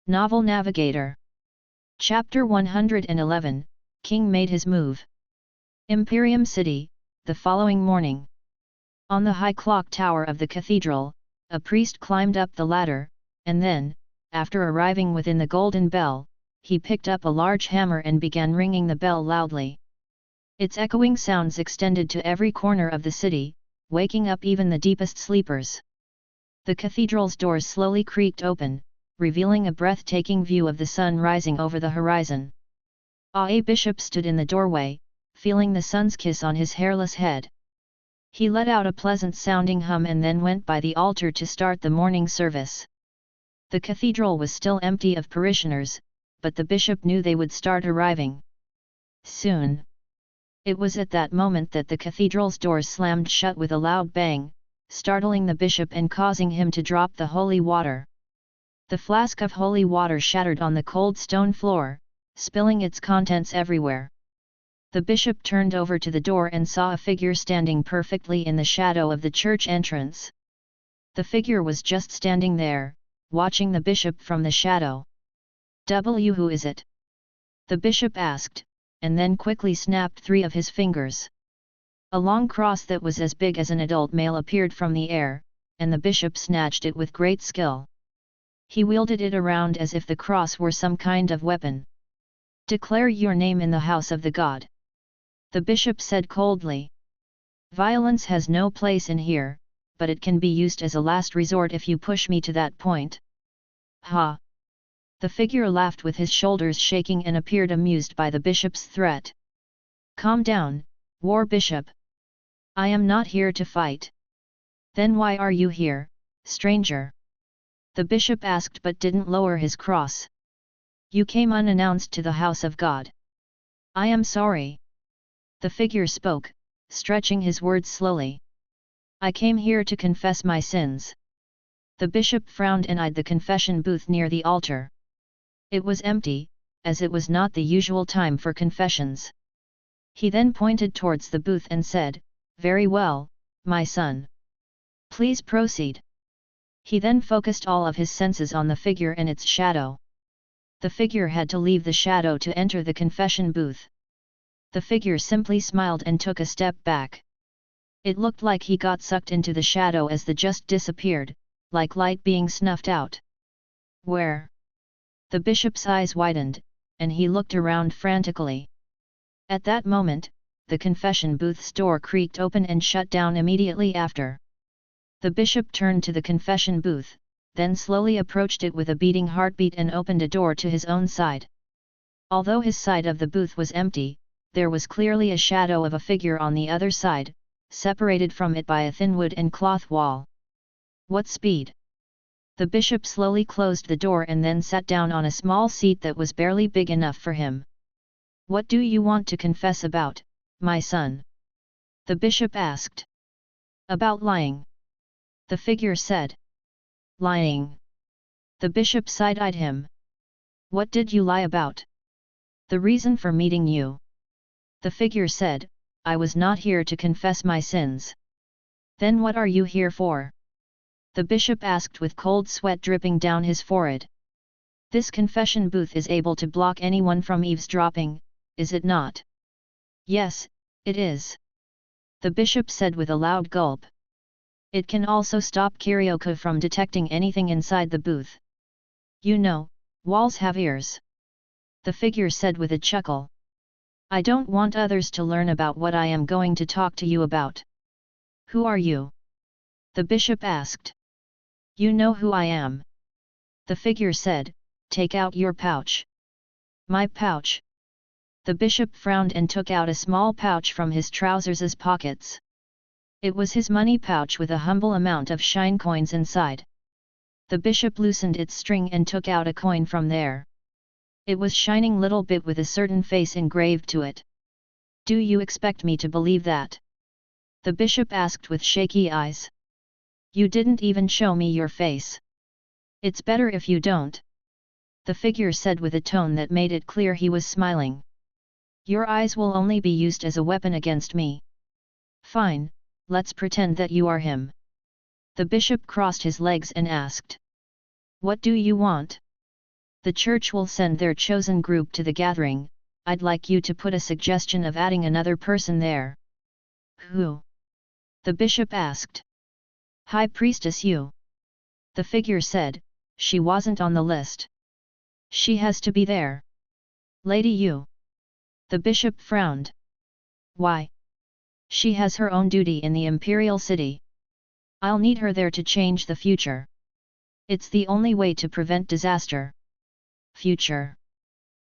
Novel Navigator. Chapter 111, King made his move. Imperium City, the following morning. On the high clock tower of the cathedral, a priest climbed up the ladder, and then, after arriving within the golden bell, he picked up a large hammer and began ringing the bell loudly. Its echoing sounds extended to every corner of the city, waking up even the deepest sleepers. The cathedral's doors slowly creaked open, revealing a breathtaking view of the sun rising over the horizon. A bishop stood in the doorway, feeling the sun's kiss on his hairless head. He let out a pleasant-sounding hum and then went by the altar to start the morning service. The cathedral was still empty of parishioners, but the bishop knew they would start arriving soon. It was at that moment that the cathedral's doors slammed shut with a loud bang, startling the bishop and causing him to drop the holy water. The flask of holy water shattered on the cold stone floor, spilling its contents everywhere. The bishop turned over to the door and saw a figure standing perfectly in the shadow of the church entrance. The figure was just standing there, watching the bishop from the shadow. Who is it? The bishop asked, and then quickly snapped 3 of his fingers. A long cross that was as big as an adult male appeared from the air, and the bishop snatched it with great skill. He wielded it around as if the cross were some kind of weapon. "Declare your name in the house of the god," the bishop said coldly. "Violence has no place in here, but it can be used as a last resort if you push me to that point." "Ha!" The figure laughed with his shoulders shaking and appeared amused by the bishop's threat. "Calm down, war bishop. I am not here to fight." "Then why are you here, stranger?" the bishop asked but didn't lower his cross. "You came unannounced to the house of God." "I am sorry." The figure spoke, stretching his words slowly. "I came here to confess my sins." The bishop frowned and eyed the confession booth near the altar. It was empty, as it was not the usual time for confessions. He then pointed towards the booth and said, "Very well, my son. Please proceed." He then focused all of his senses on the figure and its shadow. The figure had to leave the shadow to enter the confession booth. The figure simply smiled and took a step back. It looked like he got sucked into the shadow as the just disappeared, like light being snuffed out. "Where?" The bishop's eyes widened, and he looked around frantically. At that moment, the confession booth's door creaked open and shut down immediately after. The bishop turned to the confession booth, then slowly approached it with a beating heartbeat and opened a door to his own side. Although his side of the booth was empty, there was clearly a shadow of a figure on the other side, separated from it by a thin wood and cloth wall. "What speed?" The bishop slowly closed the door and then sat down on a small seat that was barely big enough for him. "What do you want to confess about, my son?" the bishop asked. "About lying," the figure said. "Lying?" The bishop side-eyed him. "What did you lie about?" "The reason for meeting you," the figure said. "I was not here to confess my sins." "Then what are you here for?" the bishop asked with cold sweat dripping down his forehead. "This confession booth is able to block anyone from eavesdropping, is it not?" "Yes, it is," the bishop said with a loud gulp. "It can also stop Kyrioko from detecting anything inside the booth. You know, walls have ears," the figure said with a chuckle. "I don't want others to learn about what I am going to talk to you about." "Who are you?" the bishop asked. "You know who I am," the figure said. "Take out your pouch." "My pouch?" The bishop frowned and took out a small pouch from his trousers' pockets. It was his money pouch with a humble amount of shine coins inside. The bishop loosened its string and took out a coin from there. It was shining little bit with a certain face engraved to it. "Do you expect me to believe that?" the bishop asked with shaky eyes. "You didn't even show me your face." "It's better if you don't," the figure said with a tone that made it clear he was smiling. "Your eyes will only be used as a weapon against me." "Fine, let's pretend that you are him." The bishop crossed his legs and asked. "What do you want?" The church will send their chosen group to the gathering. I'd like you to put a suggestion of adding another person there. Who? The bishop asked. High Priestess Yu. The figure said, she wasn't on the list. She has to be there. Lady Yu. The bishop frowned. Why? She has her own duty in the imperial city. I'll need her there to change the future. It's the only way to prevent disaster. Future.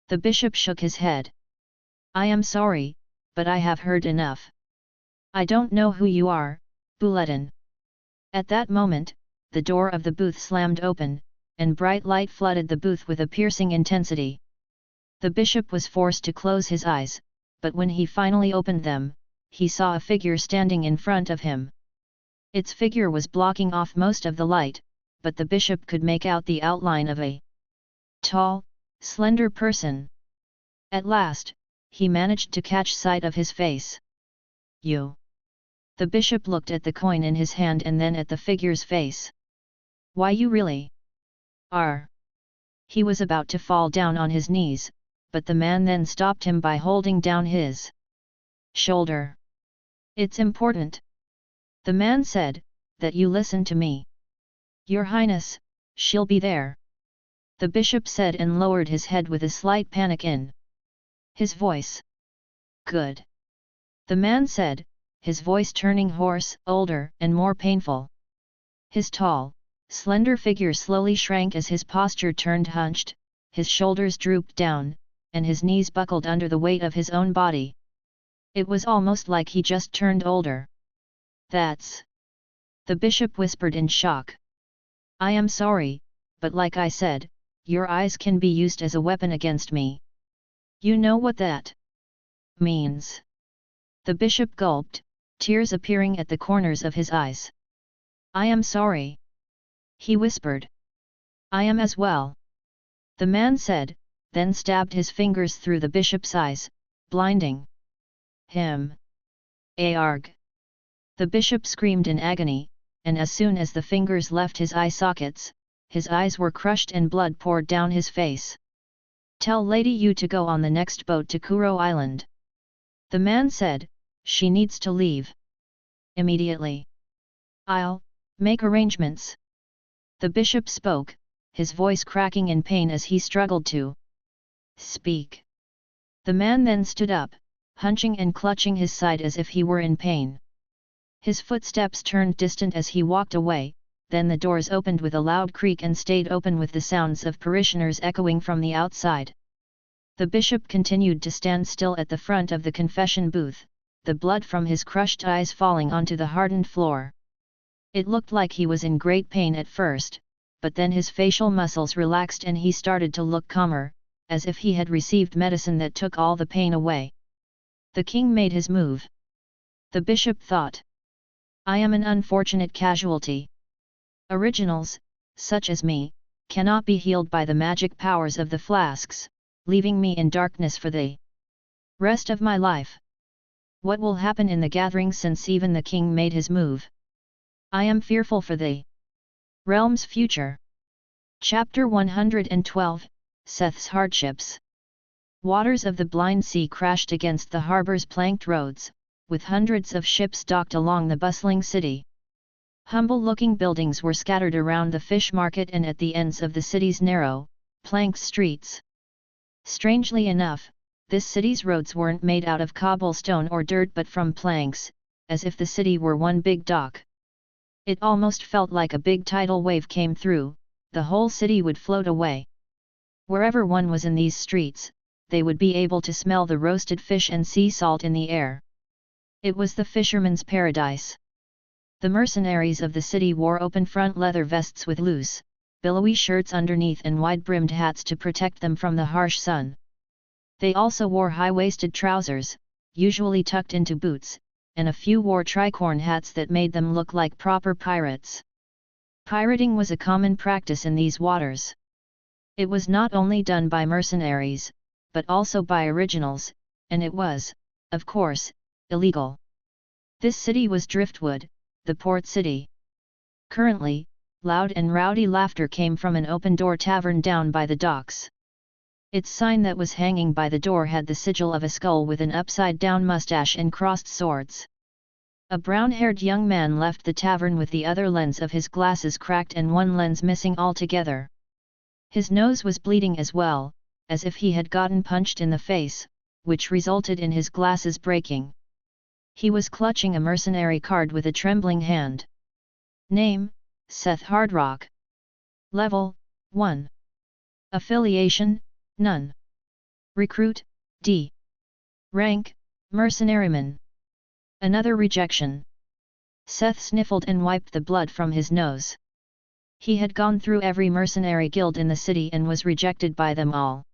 The bishop shook his head. I am sorry, but I have heard enough. I don't know who you are, Bulletin. At that moment, the door of the booth slammed open, and bright light flooded the booth with a piercing intensity. The bishop was forced to close his eyes, but when he finally opened them, he saw a figure standing in front of him. Its figure was blocking off most of the light, but the bishop could make out the outline of a tall, slender person. At last, he managed to catch sight of his face. You. The bishop looked at the coin in his hand and then at the figure's face. Why you really? Are. He was about to fall down on his knees, but the man then stopped him by holding down his shoulder. It's important. The man said, that you listen to me. Your Highness, she'll be there. The bishop said and lowered his head with a slight panic in his voice. Good. The man said, his voice turning hoarse, older, and more painful. His tall, slender figure slowly shrank as his posture turned hunched, his shoulders drooped down, and his knees buckled under the weight of his own body. It was almost like he just turned older. That's... The bishop whispered in shock. I am sorry, but like I said, your eyes can be used as a weapon against me. You know what that means. The bishop gulped, tears appearing at the corners of his eyes. I am sorry. He whispered. I am as well. The man said, then stabbed his fingers through the bishop's eyes, blinding him. Arg! The bishop screamed in agony, and as soon as the fingers left his eye sockets, his eyes were crushed and blood poured down his face. Tell Lady Yu to go on the next boat to Kuro Island. The man said, she needs to leave. Immediately. I'll make arrangements. The bishop spoke, his voice cracking in pain as he struggled to speak. The man then stood up, hunching and clutching his side as if he were in pain. His footsteps turned distant as he walked away, then the doors opened with a loud creak and stayed open with the sounds of parishioners echoing from the outside. The bishop continued to stand still at the front of the confession booth, the blood from his crushed eyes falling onto the hardened floor. It looked like he was in great pain at first, but then his facial muscles relaxed and he started to look calmer, as if he had received medicine that took all the pain away. The king made his move. The bishop thought. I am an unfortunate casualty. Originals, such as me, cannot be healed by the magic powers of the flasks, leaving me in darkness for the rest of my life. What will happen in the gathering since even the king made his move? I am fearful for the realm's future. Chapter 112, Seth's Hardships. Waters of the blind sea crashed against the harbor's planked roads, with hundreds of ships docked along the bustling city. Humble-looking buildings were scattered around the fish market and at the ends of the city's narrow, planked streets. Strangely enough, this city's roads weren't made out of cobblestone or dirt but from planks, as if the city were one big dock. It almost felt like a big tidal wave came through, the whole city would float away. Wherever one was in these streets, they would be able to smell the roasted fish and sea salt in the air. It was the fisherman's paradise. The mercenaries of the city wore open-front leather vests with loose, billowy shirts underneath and wide-brimmed hats to protect them from the harsh sun. They also wore high-waisted trousers, usually tucked into boots, and a few wore tricorn hats that made them look like proper pirates. Pirating was a common practice in these waters. It was not only done by mercenaries, but also by originals, and it was, of course, illegal. This city was Driftwood, the port city. Currently, loud and rowdy laughter came from an open-door tavern down by the docks. Its sign that was hanging by the door had the sigil of a skull with an upside-down mustache and crossed swords. A brown-haired young man left the tavern with the other lens of his glasses cracked and one lens missing altogether. His nose was bleeding as well, as if he had gotten punched in the face, which resulted in his glasses breaking. He was clutching a mercenary card with a trembling hand. Name: Seth Hardrock. Level: 1. Affiliation: None. Recruit: D. Rank: Mercenaryman. Another rejection. Seth sniffled and wiped the blood from his nose. He had gone through every mercenary guild in the city and was rejected by them all.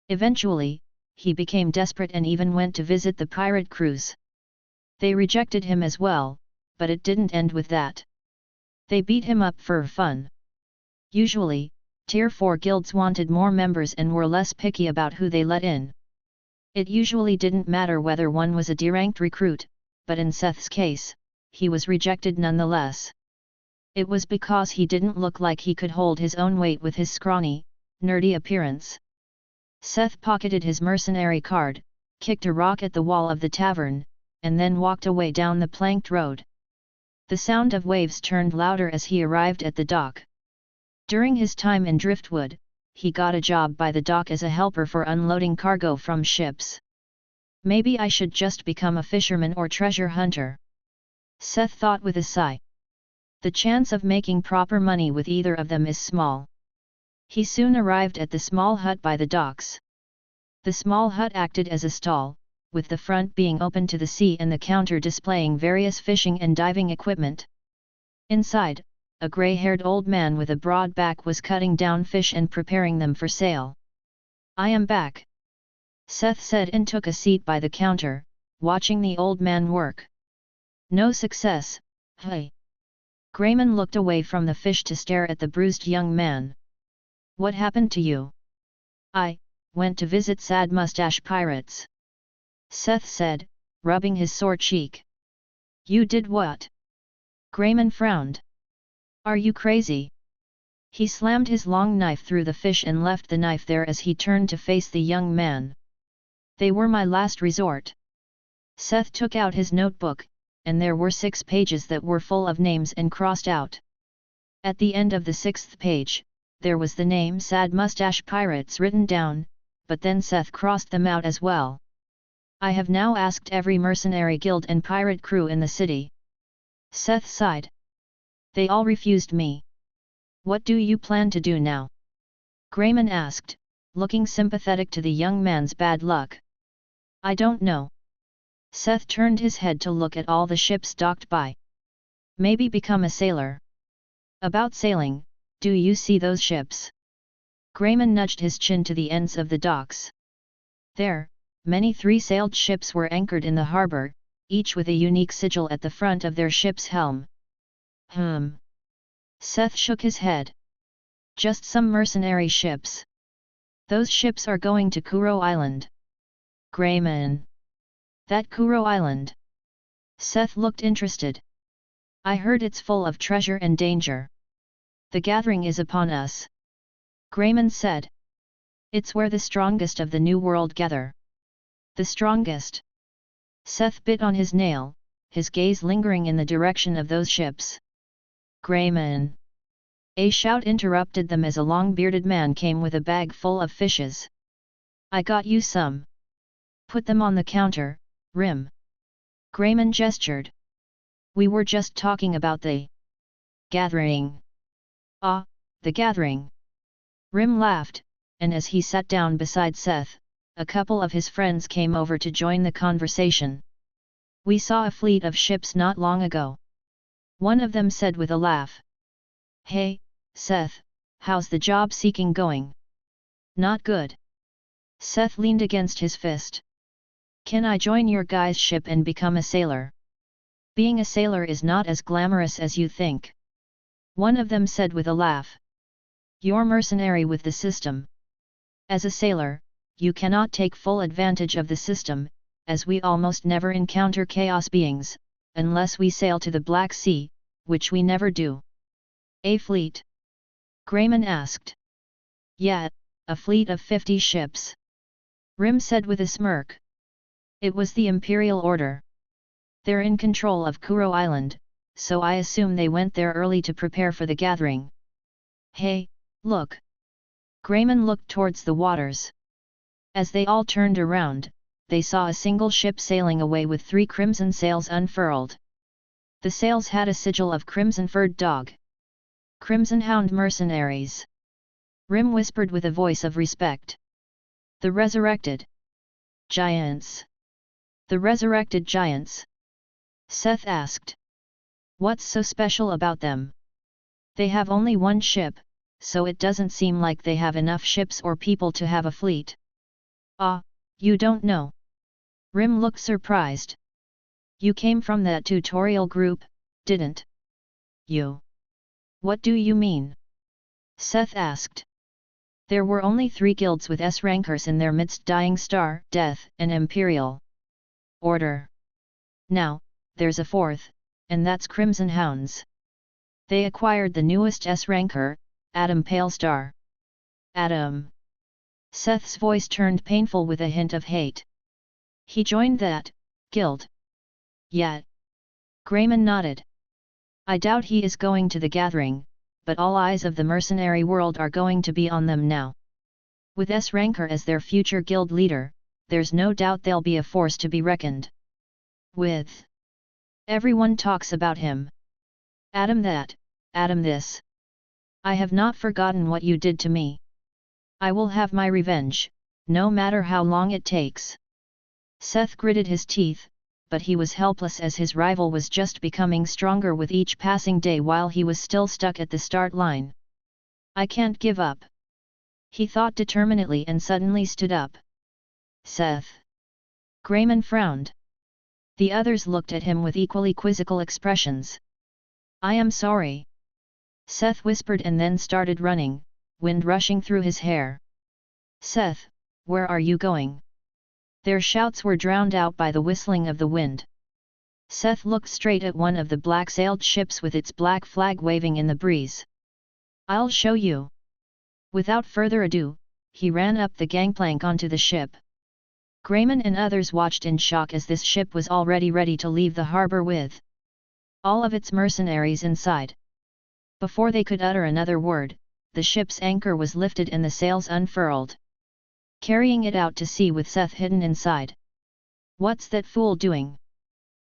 Eventually, he became desperate and even went to visit the pirate crews. They rejected him as well, but it didn't end with that. They beat him up for fun. Usually, Tier 4 guilds wanted more members and were less picky about who they let in. It usually didn't matter whether one was a D-ranked recruit, but in Seth's case, he was rejected nonetheless. It was because he didn't look like he could hold his own weight with his scrawny, nerdy appearance. Seth pocketed his mercenary card, kicked a rock at the wall of the tavern, and then walked away down the planked road. The sound of waves turned louder as he arrived at the dock. During his time in Driftwood, he got a job by the dock as a helper for unloading cargo from ships. Maybe I should just become a fisherman or treasure hunter. Seth thought with a sigh. The chance of making proper money with either of them is small. He soon arrived at the small hut by the docks. The small hut acted as a stall, with the front being open to the sea and the counter displaying various fishing and diving equipment. Inside, a grey-haired old man with a broad back was cutting down fish and preparing them for sale. "I am back," Seth said and took a seat by the counter, watching the old man work. "No success, hey." Grayman looked away from the fish to stare at the bruised young man. "What happened to you?" "I went to visit sad mustache pirates," Seth said, rubbing his sore cheek. "You did what?" Grayman frowned. "Are you crazy?" He slammed his long knife through the fish and left the knife there as he turned to face the young man. "They were my last resort." Seth took out his notebook, and there were 6 pages that were full of names and crossed out. At the end of the 6th page, there was the name Sad Mustache Pirates written down, but then Seth crossed them out as well. "I have now asked every mercenary guild and pirate crew in the city." Seth sighed. "They all refused me. What do you plan to do now?" Grayman asked, looking sympathetic to the young man's bad luck. "I don't know." Seth turned his head to look at all the ships docked by. "Maybe become a sailor." "About sailing, do you see those ships?" Grayman nudged his chin to the ends of the docks. There, many 3-sailed ships were anchored in the harbor, each with a unique sigil at the front of their ship's helm. Seth shook his head. "Just some mercenary ships. Those ships are going to Kuro Island." Grayman. "That Kuro Island?" Seth looked interested. "I heard it's full of treasure and danger." "The gathering is upon us," Grayman said. "It's where the strongest of the New World gather." "The strongest?" Seth bit on his nail, his gaze lingering in the direction of those ships. "Grayman!" A shout interrupted them as a long-bearded man came with a bag full of fishes. "I got you some. Put them on the counter, Rim." Grayman gestured. "We were just talking about the gathering." "Ah, the gathering." Rim laughed, and as he sat down beside Seth, a couple of his friends came over to join the conversation. "We saw a fleet of ships not long ago," one of them said with a laugh. "Hey, Seth, how's the job seeking going?" "Not good." Seth leaned against his fist. "Can I join your guys' ship and become a sailor?" "Being a sailor is not as glamorous as you think," one of them said with a laugh. "You're mercenary with the system. As a sailor, you cannot take full advantage of the system, as we almost never encounter chaos beings, unless we sail to the Black Sea, which we never do." A fleet? Grayman asked. Yeah, a fleet of 50 ships. Rim said with a smirk. It was the Imperial Order. They're in control of Kuro Island, so I assume they went there early to prepare for the gathering. Hey, look! Grayman looked towards the waters. As they all turned around, they saw a single ship sailing away with 3 crimson sails unfurled. The sails had a sigil of crimson-furred dog. Crimson Hound mercenaries. Rim whispered with a voice of respect. The resurrected giants. The resurrected giants? Seth asked. What's so special about them? They have only one ship, so it doesn't seem like they have enough ships or people to have a fleet. Ah, you don't know. Rim looked surprised. You came from that tutorial group, didn't you? What do you mean? Seth asked. There were only 3 guilds with S-rankers in their midst: Dying Star, Death, and Imperial Order. Now, there's a 4th, and that's Crimson Hounds. They acquired the newest S-ranker, Adam Palestar. Adam. Seth's voice turned painful with a hint of hate. He joined that guild. Yeah. Grayman nodded. I doubt he is going to the gathering, but all eyes of the mercenary world are going to be on them now. With S-ranker as their future guild leader, there's no doubt they'll be a force to be reckoned with. Everyone talks about him. Adam that, Adam this. I have not forgotten what you did to me. I will have my revenge, no matter how long it takes. Seth gritted his teeth, but he was helpless as his rival was just becoming stronger with each passing day while he was still stuck at the start line. I can't give up. He thought determinedly and suddenly stood up. Seth. Grayman frowned. The others looked at him with equally quizzical expressions. I am sorry. Seth whispered and then started running, wind rushing through his hair. Seth, where are you going? Their shouts were drowned out by the whistling of the wind. Seth looked straight at one of the black-sailed ships with its black flag waving in the breeze. I'll show you. Without further ado, he ran up the gangplank onto the ship. Grayman and others watched in shock as this ship was already ready to leave the harbor with all of its mercenaries inside. Before they could utter another word, the ship's anchor was lifted and the sails unfurled, carrying it out to sea with Seth hidden inside. What's that fool doing?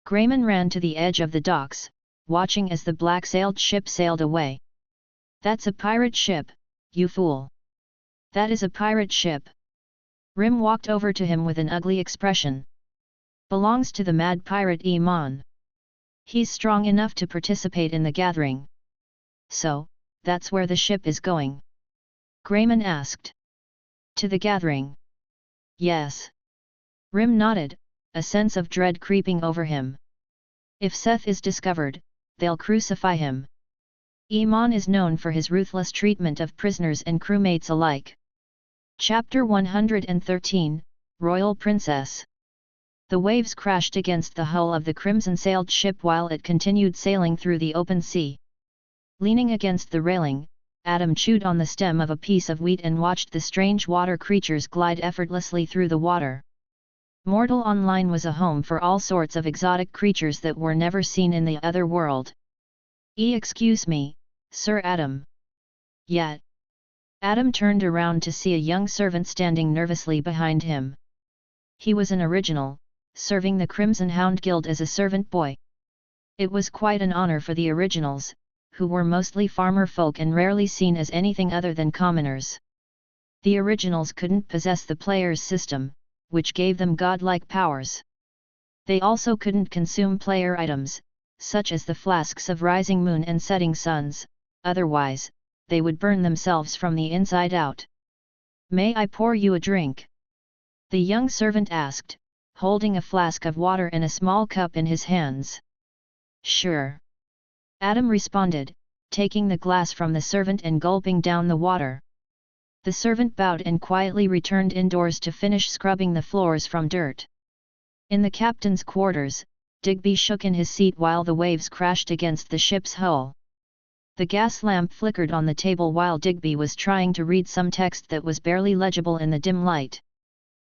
Grayman ran to the edge of the docks, watching as the black-sailed ship sailed away. That's a pirate ship, you fool! That is a pirate ship! Rim walked over to him with an ugly expression. Belongs to the mad pirate Iman. He's strong enough to participate in the gathering. So, that's where the ship is going? Grayman asked. To the gathering? Yes. Rim nodded, a sense of dread creeping over him. If Seth is discovered, they'll crucify him. Iman is known for his ruthless treatment of prisoners and crewmates alike. Chapter 113, Royal Princess. The waves crashed against the hull of the crimson-sailed ship while it continued sailing through the open sea. Leaning against the railing, Adam chewed on the stem of a piece of wheat and watched the strange water creatures glide effortlessly through the water. Mortal Online was a home for all sorts of exotic creatures that were never seen in the other world. Excuse me, Sir Adam. Yet. Adam turned around to see a young servant standing nervously behind him. He was an original, serving the Crimson Hound Guild as a servant boy. It was quite an honor for the originals, who were mostly farmer folk and rarely seen as anything other than commoners. The originals couldn't possess the player's system, which gave them godlike powers. They also couldn't consume player items, such as the flasks of rising moon and setting suns, otherwise, they would burn themselves from the inside out. May I pour you a drink? The young servant asked, holding a flask of water and a small cup in his hands. Sure. Adam responded, taking the glass from the servant and gulping down the water. The servant bowed and quietly returned indoors to finish scrubbing the floors from dirt. In the captain's quarters, Digby shook in his seat while the waves crashed against the ship's hull. The gas lamp flickered on the table while Digby was trying to read some text that was barely legible in the dim light.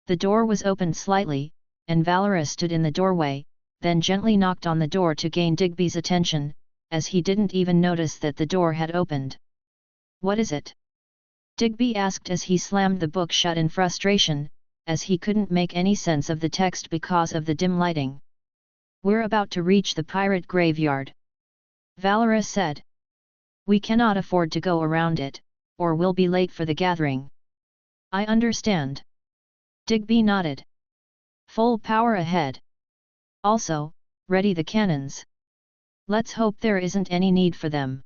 The door was opened slightly, and Valera stood in the doorway, then gently knocked on the door to gain Digby's attention, as he didn't even notice that the door had opened. "What is it?" Digby asked as he slammed the book shut in frustration, as he couldn't make any sense of the text because of the dim lighting. "We're about to reach the pirate graveyard," Valera said. "We cannot afford to go around it, or we'll be late for the gathering." "I understand." Digby nodded. "Full power ahead. Also, ready the cannons. Let's hope there isn't any need for them."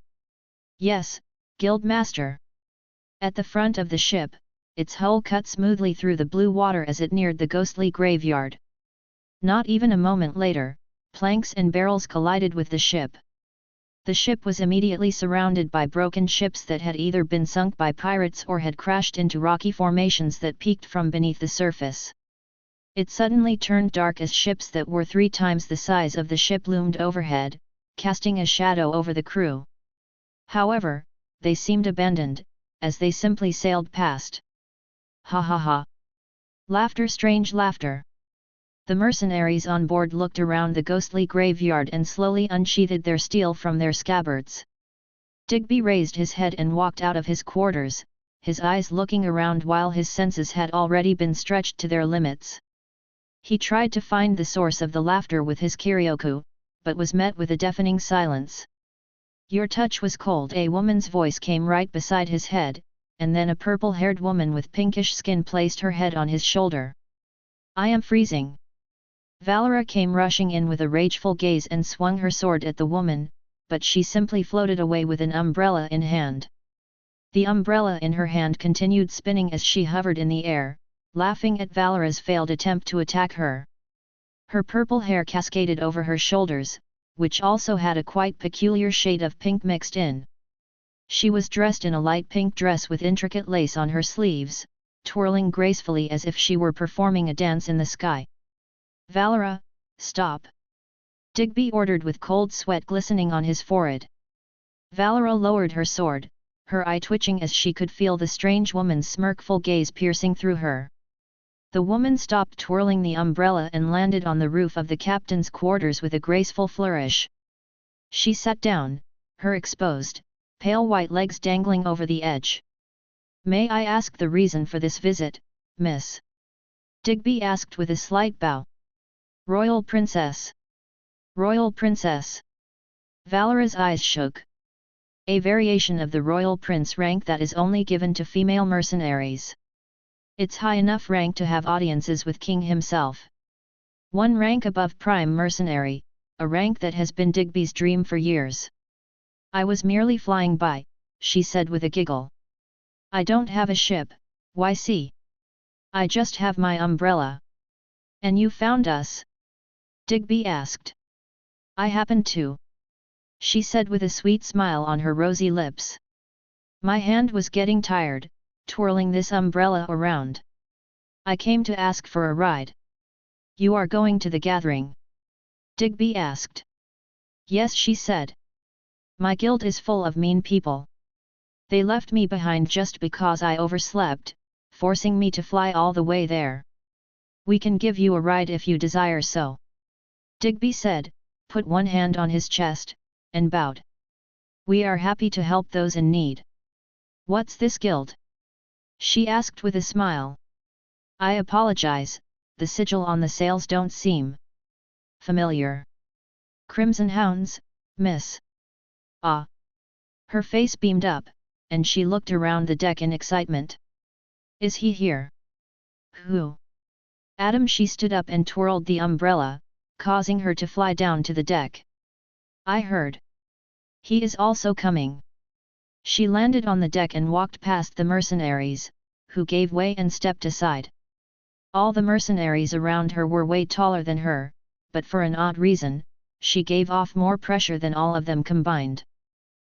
"Yes, Guildmaster." At the front of the ship, its hull cut smoothly through the blue water as it neared the ghostly graveyard. Not even a moment later, planks and barrels collided with the ship. The ship was immediately surrounded by broken ships that had either been sunk by pirates or had crashed into rocky formations that peeked from beneath the surface. It suddenly turned dark as ships that were 3 times the size of the ship loomed overhead, casting a shadow over the crew. However, they seemed abandoned, as they simply sailed past. "Ha ha ha!" Laughter, strange laughter. The mercenaries on board looked around the ghostly graveyard and slowly unsheathed their steel from their scabbards. Digby raised his head and walked out of his quarters, his eyes looking around while his senses had already been stretched to their limits. He tried to find the source of the laughter with his Kiryoku, but was met with a deafening silence. "Your touch was cold," a woman's voice came right beside his head, and then a purple-haired woman with pinkish skin placed her head on his shoulder. "I am freezing." Valera came rushing in with a rageful gaze and swung her sword at the woman, but she simply floated away with an umbrella in hand. The umbrella in her hand continued spinning as she hovered in the air, laughing at Valera's failed attempt to attack her. Her purple hair cascaded over her shoulders, which also had a quite peculiar shade of pink mixed in. She was dressed in a light pink dress with intricate lace on her sleeves, twirling gracefully as if she were performing a dance in the sky. "Valera, stop!" Digby ordered with cold sweat glistening on his forehead. Valera lowered her sword, her eye twitching as she could feel the strange woman's smirkful gaze piercing through her. The woman stopped twirling the umbrella and landed on the roof of the captain's quarters with a graceful flourish. She sat down, her exposed, pale white legs dangling over the edge. "May I ask the reason for this visit, miss?" Digby asked with a slight bow. "Royal Princess." "Royal Princess." Valera's eyes shook. "A variation of the Royal Prince rank that is only given to female mercenaries. It's high enough rank to have audiences with King himself. 1 rank above Prime Mercenary, a rank that has been Digby's dream for years." "I was merely flying by," she said with a giggle. "I don't have a ship, YC. I just have my umbrella." "And you found us?" Digby asked. "I happened to," she said with a sweet smile on her rosy lips. "My hand was getting tired, twirling this umbrella around. I came to ask for a ride." "You are going to the gathering?" Digby asked. "Yes," she said. "My guild is full of mean people. They left me behind just because I overslept, forcing me to fly all the way there. We can give you a ride if you desire so." Digby said, put one hand on his chest, and bowed. "We are happy to help those in need." "What's this guild?" she asked with a smile. "I apologize, the sigil on the sails don't seem familiar." "Crimson Hounds, miss." "Ah." Her face beamed up, and she looked around the deck in excitement. "Is he here?" "Who?" "Adam." She stood up and twirled the umbrella, causing her to fly down to the deck. "I heard. He is also coming." She landed on the deck and walked past the mercenaries, who gave way and stepped aside. All the mercenaries around her were way taller than her, but for an odd reason, she gave off more pressure than all of them combined.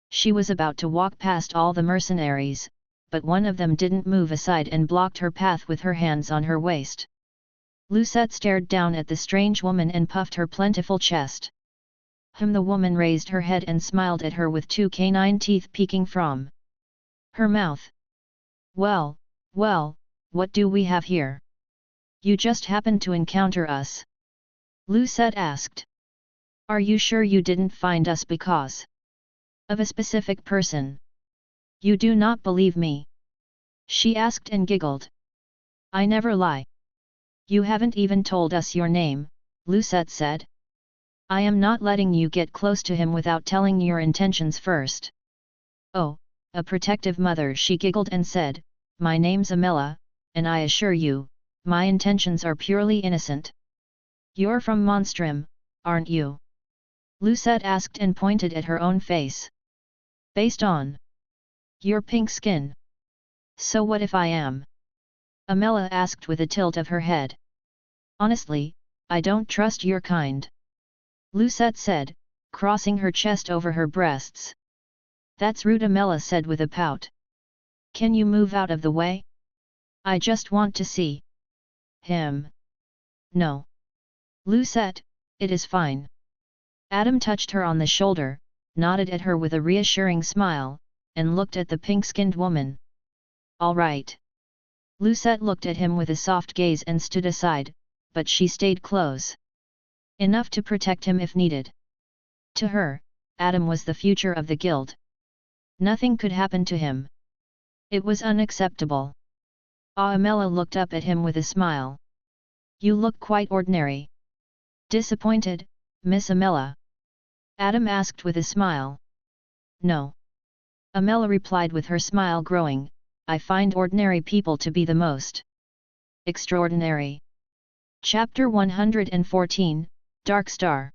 She was about to walk past all the mercenaries, but one of them didn't move aside and blocked her path with her hands on her waist. Lucette stared down at the strange woman and puffed her plentiful chest. The woman raised her head and smiled at her with two canine teeth peeking from her mouth. Well, what do we have here? You just happened to encounter us? Lucette asked. Are you sure you didn't find us because of a specific person? You do not believe me? She asked and giggled. I never lie. You haven't even told us your name, Lucette said. I am not letting you get close to him without telling your intentions first. Oh, a protective mother, she giggled and said, my name's Amela, and I assure you, my intentions are purely innocent. You're from Monstrum, aren't you? Lucette asked and pointed at her own face. Based on your pink skin. So what if I am? Amela asked with a tilt of her head. Honestly, I don't trust your kind. Lucette said, crossing her chest over her breasts. That's rude, Amela said with a pout. Can you move out of the way? I just want to see him. No. Lucette, it is fine. Adam touched her on the shoulder, nodded at her with a reassuring smile, and looked at the pink-skinned woman. All right. Lucette looked at him with a soft gaze and stood aside, but she stayed close. Enough to protect him if needed. To her, Adam was the future of the guild. Nothing could happen to him. It was unacceptable. Amela looked up at him with a smile. You look quite ordinary. Disappointed, Miss Amela? Adam asked with a smile. No. Amela replied with her smile growing, I find ordinary people to be the most extraordinary. Chapter 114, Dark Star.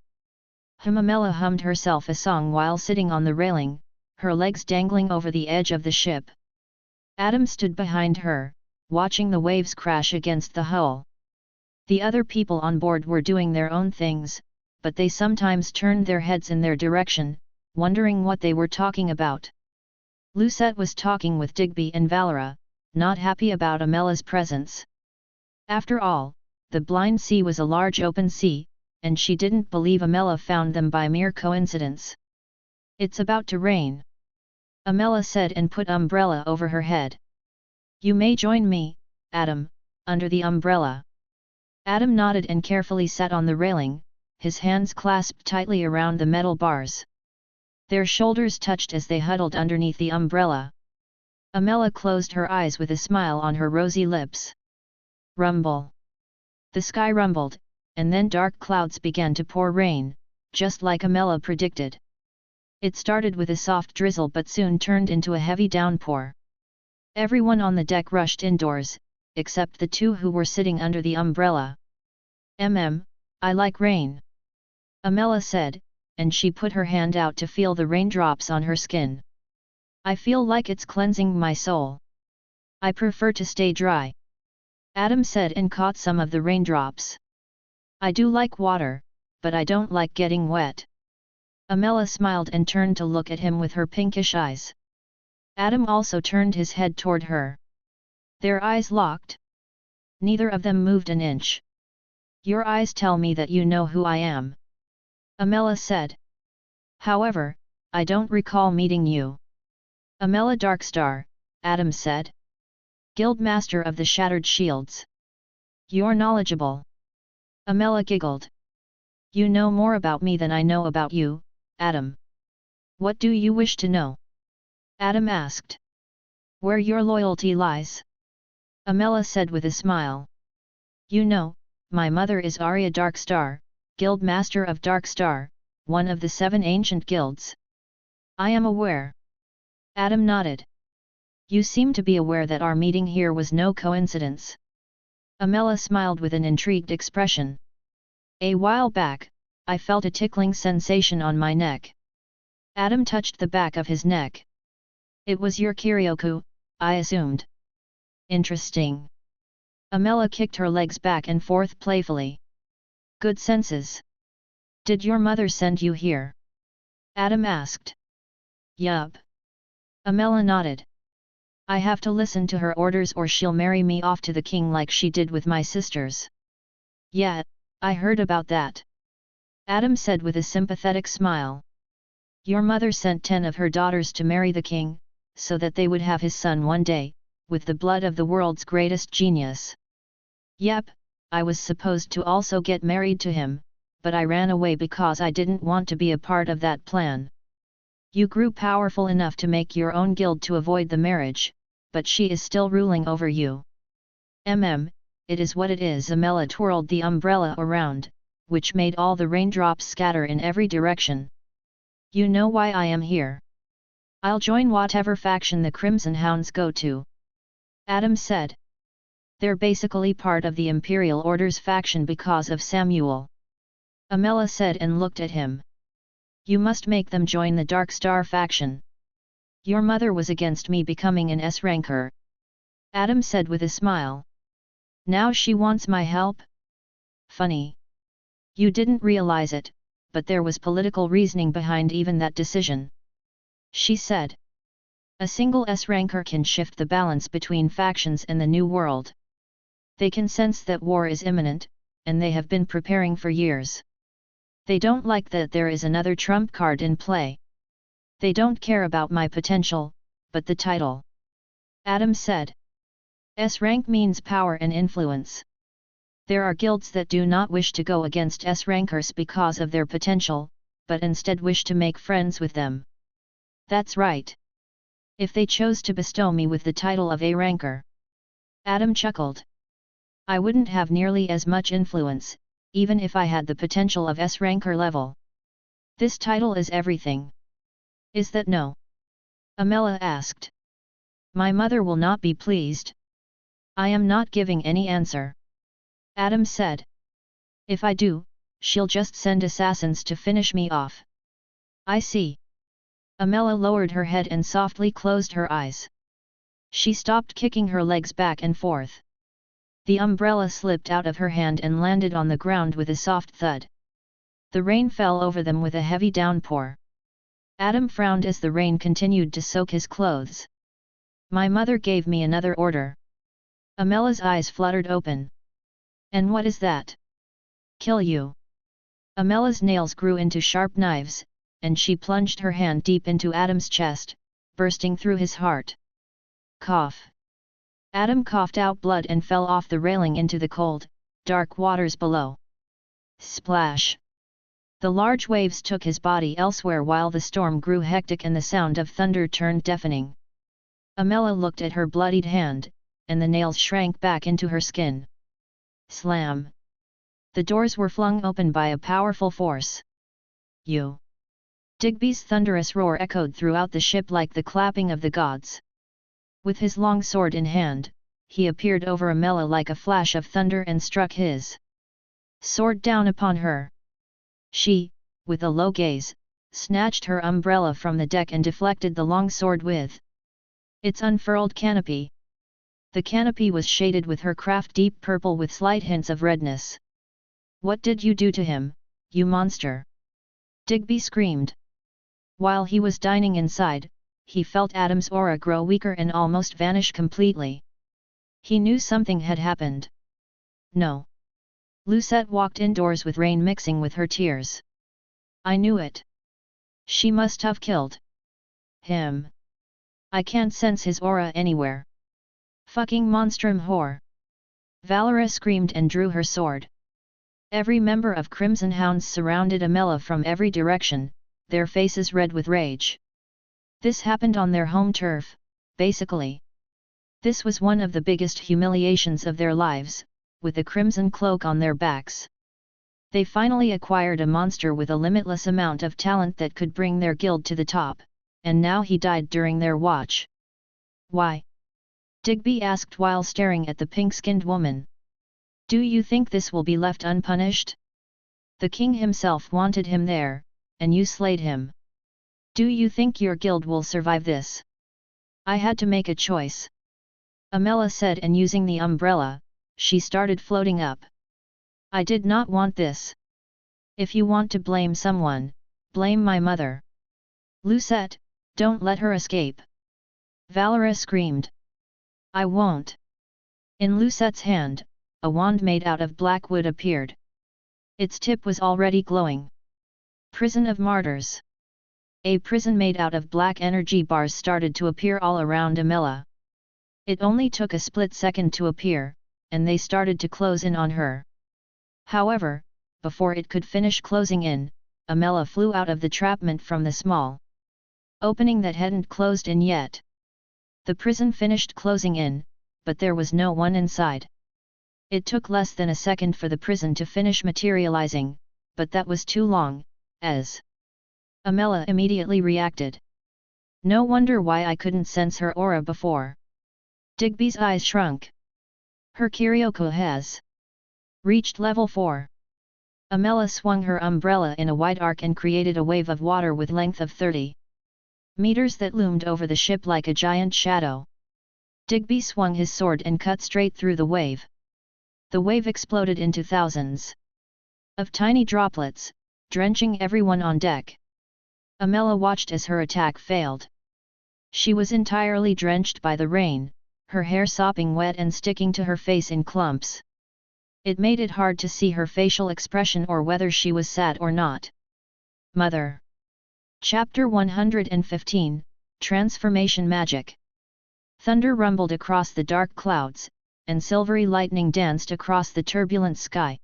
Amela hummed herself a song while sitting on the railing, her legs dangling over the edge of the ship. Adam stood behind her, watching the waves crash against the hull. The other people on board were doing their own things, but they sometimes turned their heads in their direction, wondering what they were talking about. Lucette was talking with Digby and Valera, not happy about Amela's presence. After all, the blind sea was a large open sea, and she didn't believe Amela found them by mere coincidence. It's about to rain. Amela said and put umbrella over her head. You may join me, Adam, under the umbrella. Adam nodded and carefully sat on the railing, his hands clasped tightly around the metal bars. Their shoulders touched as they huddled underneath the umbrella. Amela closed her eyes with a smile on her rosy lips. Rumble. The sky rumbled, and then dark clouds began to pour rain, just like Amela predicted. It started with a soft drizzle but soon turned into a heavy downpour. Everyone on the deck rushed indoors, except the two who were sitting under the umbrella. I like rain. Amela said, and she put her hand out to feel the raindrops on her skin. I feel like it's cleansing my soul. I prefer to stay dry. Adam said and caught some of the raindrops. I do like water, but I don't like getting wet. Amela smiled and turned to look at him with her pinkish eyes. Adam also turned his head toward her. Their eyes locked. Neither of them moved an inch. Your eyes tell me that you know who I am. Amela said. However, I don't recall meeting you. Amela Darkstar, Adam said. Guildmaster of the Shattered Shields. You're knowledgeable. Amela giggled. You know more about me than I know about you, Adam. What do you wish to know? Adam asked. Where your loyalty lies. Amela said with a smile. You know, my mother is Arya Darkstar, Guildmaster of Darkstar, one of the 7 ancient guilds. I am aware. Adam nodded. You seem to be aware that our meeting here was no coincidence. Amela smiled with an intrigued expression. A while back, I felt a tickling sensation on my neck. Adam touched the back of his neck. It was your Kiryoku, I assumed. Interesting. Amela kicked her legs back and forth playfully. Good senses. Did your mother send you here? Adam asked. Yup. Amela nodded. I have to listen to her orders or she'll marry me off to the king like she did with my sisters. Yeah, I heard about that. Adam said with a sympathetic smile. Your mother sent 10 of her daughters to marry the king, so that they would have his son one day, with the blood of the world's greatest genius. Yep, I was supposed to also get married to him, but I ran away because I didn't want to be a part of that plan. You grew powerful enough to make your own guild to avoid the marriage, but she is still ruling over you. It is what it is. Amela twirled the umbrella around, which made all the raindrops scatter in every direction. You know why I am here. I'll join whatever faction the Crimson Hounds go to. Adam said. They're basically part of the Imperial Order's faction because of Samuel. Amela said and looked at him. You must make them join the Dark Star faction. Your mother was against me becoming an S-ranker. Adam said with a smile. Now she wants my help? Funny. You didn't realize it, but there was political reasoning behind even that decision. She said. A single S-ranker can shift the balance between factions in the New World. They can sense that war is imminent, and they have been preparing for years. They don't like that there is another trump card in play. They don't care about my potential, but the title. Adam said. S-rank means power and influence. There are guilds that do not wish to go against S-rankers because of their potential, but instead wish to make friends with them. That's right. If they chose to bestow me with the title of A-ranker. Adam chuckled. I wouldn't have nearly as much influence, even if I had the potential of S-ranker level. This title is everything. Is that no? Amela asked. My mother will not be pleased. I am not giving any answer. Adam said. If I do, she'll just send assassins to finish me off. I see. Amela lowered her head and softly closed her eyes. She stopped kicking her legs back and forth. The umbrella slipped out of her hand and landed on the ground with a soft thud. The rain fell over them with a heavy downpour. Adam frowned as the rain continued to soak his clothes. My mother gave me another order. Amela's eyes fluttered open. And what is that? Kill you. Amela's nails grew into sharp knives, and she plunged her hand deep into Adam's chest, bursting through his heart. Cough. Adam coughed out blood and fell off the railing into the cold, dark waters below. Splash. The large waves took his body elsewhere while the storm grew hectic and the sound of thunder turned deafening. Amela looked at her bloodied hand, and the nails shrank back into her skin. Slam. The doors were flung open by a powerful force. You. Digby's thunderous roar echoed throughout the ship like the clapping of the gods. With his long sword in hand, he appeared over Amela like a flash of thunder and struck his sword down upon her. She, with a low gaze, snatched her umbrella from the deck and deflected the long sword with its unfurled canopy. The canopy was shaded with her craft deep purple with slight hints of redness. What did you do to him, you monster? Digby screamed. While he was dining inside, he felt Adam's aura grow weaker and almost vanish completely. He knew something had happened. No. Lucette walked indoors with rain mixing with her tears. I knew it. She must have killed him. I can't sense his aura anywhere. Fucking monstrum whore. Valera screamed and drew her sword. Every member of Crimson Hounds surrounded Amela from every direction, their faces red with rage. This happened on their home turf, basically. This was one of the biggest humiliations of their lives, with the crimson cloak on their backs. They finally acquired a monster with a limitless amount of talent that could bring their guild to the top, and now he died during their watch. Why? Digby asked while staring at the pink-skinned woman. Do you think this will be left unpunished? The king himself wanted him there, and you slayed him. Do you think your guild will survive this? I had to make a choice. Amela said, and using the umbrella, she started floating up. I did not want this. If you want to blame someone, blame my mother. Lucette, don't let her escape. Valera screamed. I won't. In Lucette's hand, a wand made out of black wood appeared. Its tip was already glowing. Prison of Martyrs. A prison made out of black energy bars started to appear all around Amela. It only took a split second to appear, and they started to close in on her. However, before it could finish closing in, Amela flew out of the trapment from the small opening that hadn't closed in yet. The prison finished closing in, but there was no one inside. It took less than a second for the prison to finish materializing, but that was too long, as Amela immediately reacted. No wonder why I couldn't sense her aura before. Digby's eyes shrunk. Her Kyryoko has reached level 4. Amela swung her umbrella in a wide arc and created a wave of water with length of 30 meters that loomed over the ship like a giant shadow. Digby swung his sword and cut straight through the wave. The wave exploded into thousands of tiny droplets, drenching everyone on deck. Amela watched as her attack failed. She was entirely drenched by the rain, her hair sopping wet and sticking to her face in clumps. It made it hard to see her facial expression or whether she was sad or not. Mother. Chapter 115, Transformation Magic. Thunder rumbled across the dark clouds, and silvery lightning danced across the turbulent sky.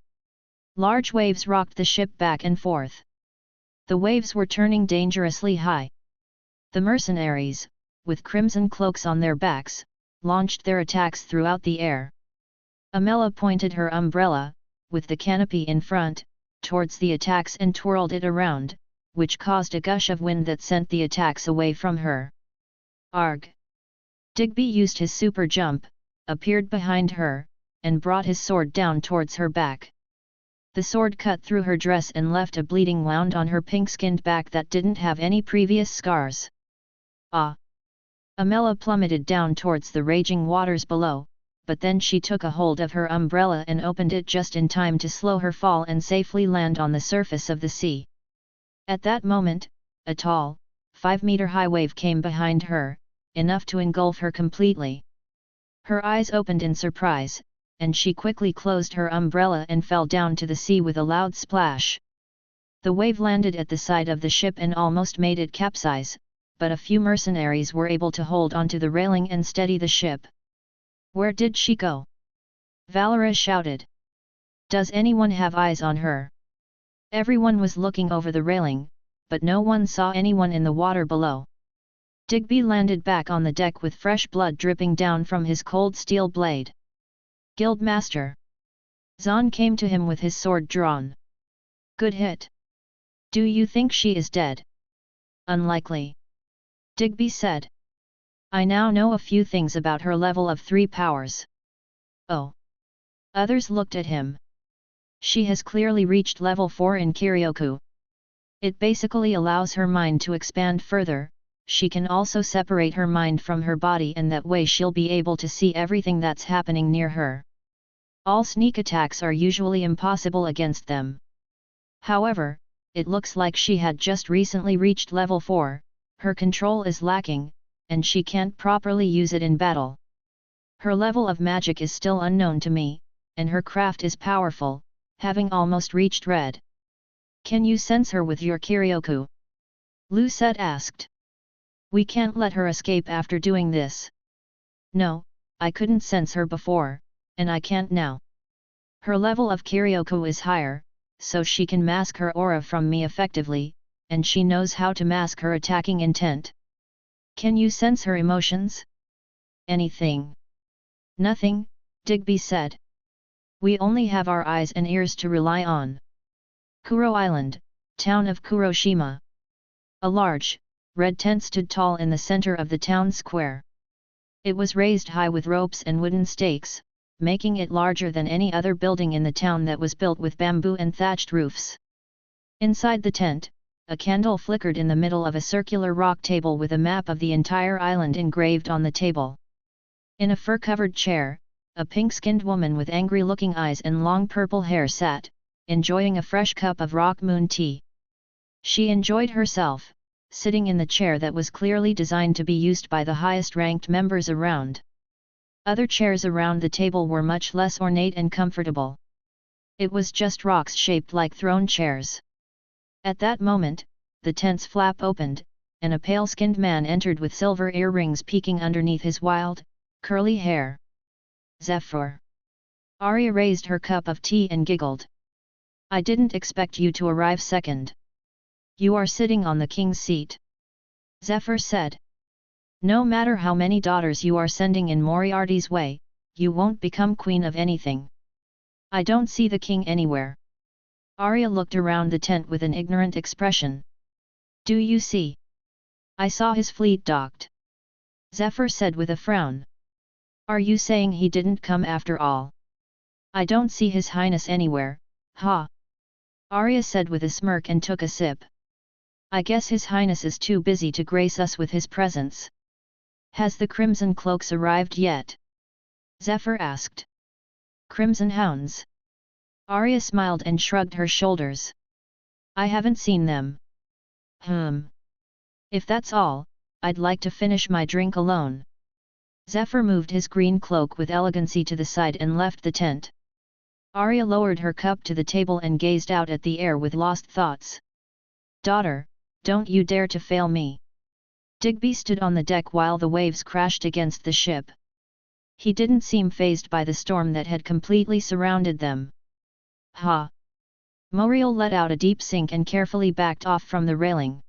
Large waves rocked the ship back and forth. The waves were turning dangerously high. The mercenaries, with crimson cloaks on their backs, launched their attacks throughout the air. Amela pointed her umbrella, with the canopy in front, towards the attacks and twirled it around, which caused a gush of wind that sent the attacks away from her. Arg! Digby used his super jump, appeared behind her, and brought his sword down towards her back. The sword cut through her dress and left a bleeding wound on her pink-skinned back that didn't have any previous scars. Ah! Amela plummeted down towards the raging waters below, but then she took a hold of her umbrella and opened it just in time to slow her fall and safely land on the surface of the sea. At that moment, a tall, 5-meter-high wave came behind her, enough to engulf her completely. Her eyes opened in surprise, and she quickly closed her umbrella and fell down to the sea with a loud splash. The wave landed at the side of the ship and almost made it capsize, but a few mercenaries were able to hold onto the railing and steady the ship. Where did she go? Valera shouted. Does anyone have eyes on her? Everyone was looking over the railing, but no one saw anyone in the water below. Digby landed back on the deck with fresh blood dripping down from his cold steel blade. Guildmaster. Zahn came to him with his sword drawn. Good hit. Do you think she is dead? Unlikely. Digby said. I now know a few things about her level of 3 powers. Oh. Others looked at him. She has clearly reached level 4 in Kiryoku. It basically allows her mind to expand further. She can also separate her mind from her body and that way she'll be able to see everything that's happening near her. All sneak attacks are usually impossible against them. However, it looks like she had just recently reached level 4, her control is lacking, and she can't properly use it in battle. Her level of magic is still unknown to me, and her craft is powerful, having almost reached red. Can you sense her with your Kiryoku? Lucette asked. We can't let her escape after doing this. No, I couldn't sense her before, and I can't now. Her level of Kiryoku is higher, so she can mask her aura from me effectively, and she knows how to mask her attacking intent. Can you sense her emotions? Anything? Nothing, Digby said. We only have our eyes and ears to rely on. Kuro Island, town of Kuroshima. A large, red tent stood tall in the center of the town square. It was raised high with ropes and wooden stakes, making it larger than any other building in the town that was built with bamboo and thatched roofs. Inside the tent, a candle flickered in the middle of a circular rock table with a map of the entire island engraved on the table. In a fur-covered chair, a pink-skinned woman with angry-looking eyes and long purple hair sat, enjoying a fresh cup of rock moon tea. She enjoyed herself, sitting in the chair that was clearly designed to be used by the highest-ranked members around. Other chairs around the table were much less ornate and comfortable. It was just rocks shaped like throne chairs. At that moment, the tent's flap opened, and a pale-skinned man entered with silver earrings peeking underneath his wild, curly hair. Zephyr. Arya raised her cup of tea and giggled. I didn't expect you to arrive second. You are sitting on the king's seat. Zephyr said. No matter how many daughters you are sending in Moriarty's way, you won't become queen of anything. I don't see the king anywhere. Arya looked around the tent with an ignorant expression. Do you see? I saw his fleet docked. Zephyr said with a frown. Are you saying he didn't come after all? I don't see his highness anywhere, ha! Arya said with a smirk and took a sip. I guess his highness is too busy to grace us with his presence. Has the crimson cloaks arrived yet? Zephyr asked. Crimson hounds? Arya smiled and shrugged her shoulders. I haven't seen them. If that's all, I'd like to finish my drink alone. Zephyr moved his green cloak with elegancy to the side and left the tent. Arya lowered her cup to the table and gazed out at the air with lost thoughts. Daughter, don't you dare to fail me. Digby stood on the deck while the waves crashed against the ship. He didn't seem fazed by the storm that had completely surrounded them. Ha! Moriel let out a deep sink and carefully backed off from the railing.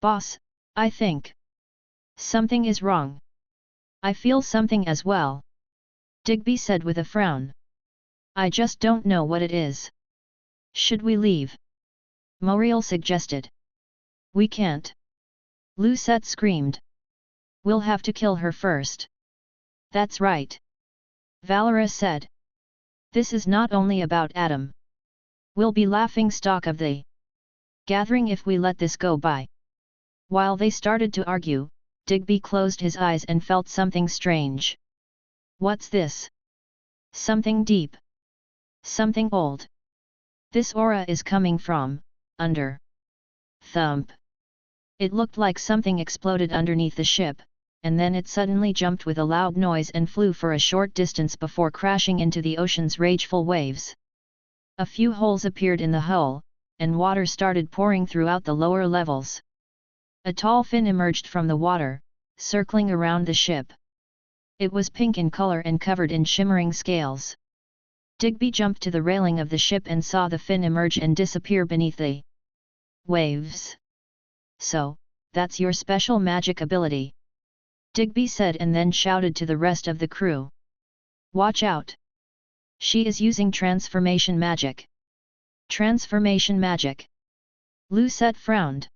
Boss, I think something is wrong. I feel something as well. Digby said with a frown. I just don't know what it is. Should we leave? Moriel suggested. We can't. Lucette screamed. We'll have to kill her first. That's right. Valera said. This is not only about Adam. We'll be laughing stock of the gathering if we let this go by. While they started to argue, Digby closed his eyes and felt something strange. What's this? Something deep. Something old. This aura is coming from under. Thump. It looked like something exploded underneath the ship, and then it suddenly jumped with a loud noise and flew for a short distance before crashing into the ocean's rageful waves. A few holes appeared in the hull, and water started pouring throughout the lower levels. A tall fin emerged from the water, circling around the ship. It was pink in color and covered in shimmering scales. Digby jumped to the railing of the ship and saw the fin emerge and disappear beneath the waves. So, that's your special magic ability. Digby said and then shouted to the rest of the crew. Watch out! She is using transformation magic. Transformation magic. Lucette frowned.